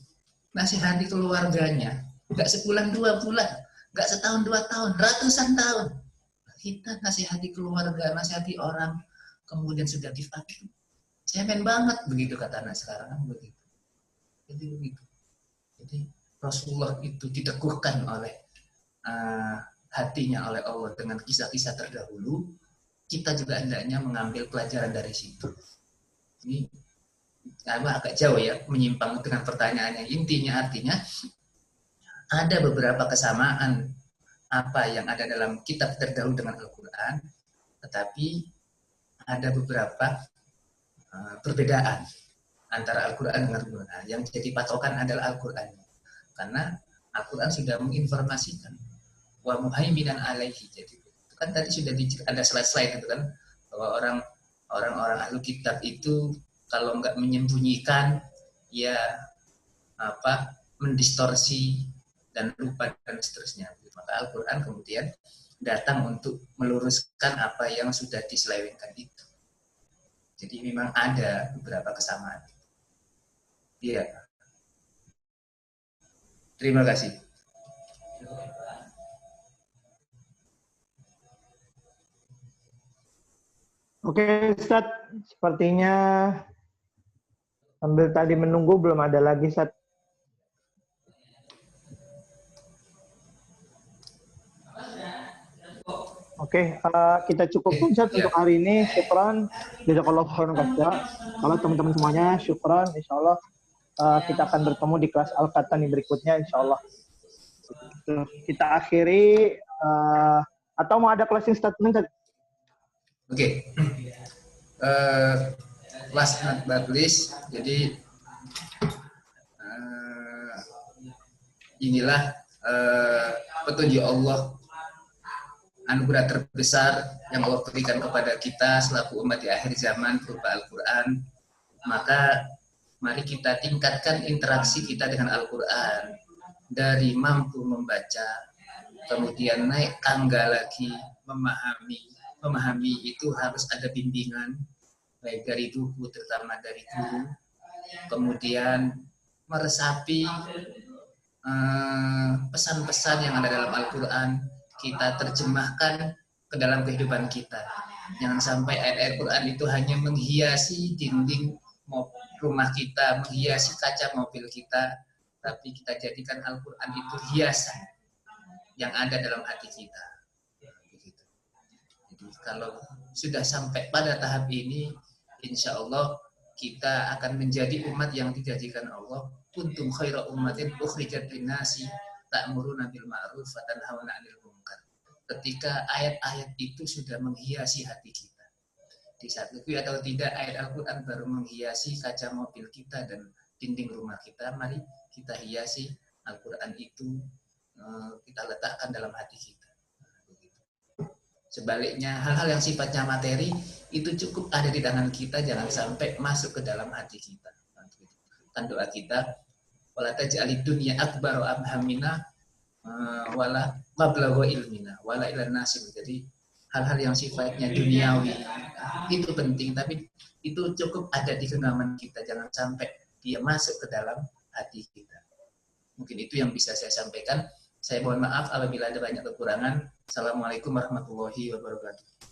nasihati keluarganya, nggak sebulan 2 bulan, nggak setahun 2 tahun, ratusan tahun. Kita nasihati keluarga, nasihati orang, kemudian sudah give up. Cemen banget begitu kata anak sekarang kan begitu. Jadi begitu. Jadi Rasulullah itu diteguhkan oleh hatinya oleh Allah dengan kisah-kisah terdahulu. Kita juga hendaknya mengambil pelajaran dari situ. Ini agak jauh ya, menyimpang dengan pertanyaannya. Intinya artinya ada beberapa kesamaan apa yang ada dalam kitab terdahulu dengan Al-Quran, tetapi ada beberapa perbedaan antara Al-Quran dengan Al-Quran. Yang jadi patokan adalah Al-Quran, karena Al-Quran sudah menginformasikan wa muhaiminan alaihi. Jadi itu kan tadi sudah ada slide-slide itu kan, bahwa orang-orang ahlu kitab itu kalau nggak menyembunyikan ya mendistorsi dan lupa dan seterusnya. Maka Al-Quran kemudian datang untuk meluruskan apa yang sudah diselewengkan itu. Jadi memang ada beberapa kesamaan. Iya. Terima kasih. Oke, Ustaz. Sepertinya sambil tadi menunggu belum ada lagi, Ustaz. Oke, kita cukupkan Ustaz untuk hari ini. Syukran. Jazakallahu khairan katsira. Kalau teman-teman semuanya, syukran. Insyaallah kita akan bertemu di kelas Al-Qatani berikutnya, insyaallah. Kita akhiri atau mau ada closing statement? Oke. Last but not least, jadi inilah petunjuk Allah, anugerah terbesar yang Allah berikan kepada kita selaku umat di akhir zaman berupa Al-Quran. Maka mari kita tingkatkan interaksi kita dengan Al-Quran, dari mampu membaca, kemudian naik tangga lagi, memahami itu harus ada bimbingan, baik dari buku, terutama dari guru, kemudian meresapi pesan-pesan yang ada dalam Al-Quran, kita terjemahkan ke dalam kehidupan kita. Jangan sampai ayat-ayat Quran itu hanya menghiasi dinding rumah kita, menghiasi kaca mobil kita, tapi kita jadikan Al-Quran itu hiasan yang ada dalam hati kita. Begitu. Jadi kalau sudah sampai pada tahap ini, insya Allah kita akan menjadi umat yang dijadikan Allah kuntum khaira ummatin ukhrijat linnasi ta'muruna bil ma'ruf wa tanhauna 'anil munkar. Ketika ayat-ayat itu sudah menghiasi hati kita, disakui atau tidak ayat Al-Quran baru menghiasi kaca mobil kita dan dinding rumah kita, mari kita hiasi Al-Quran itu, kita letakkan dalam hati kita. Sebaliknya hal-hal yang sifatnya materi itu cukup ada di tangan kita, jangan sampai masuk ke dalam hati kita. Kan doa kita, wala taj'alid dunya akbaru hamina wala mablagha ilmina wala ilan nasib. Jadi hal-hal yang sifatnya duniawi itu penting, tapi itu cukup ada di genggaman kita, jangan sampai dia masuk ke dalam hati kita. Mungkin itu yang bisa saya sampaikan. Saya mohon maaf apabila ada banyak kekurangan. Assalamualaikum warahmatullahi wabarakatuh.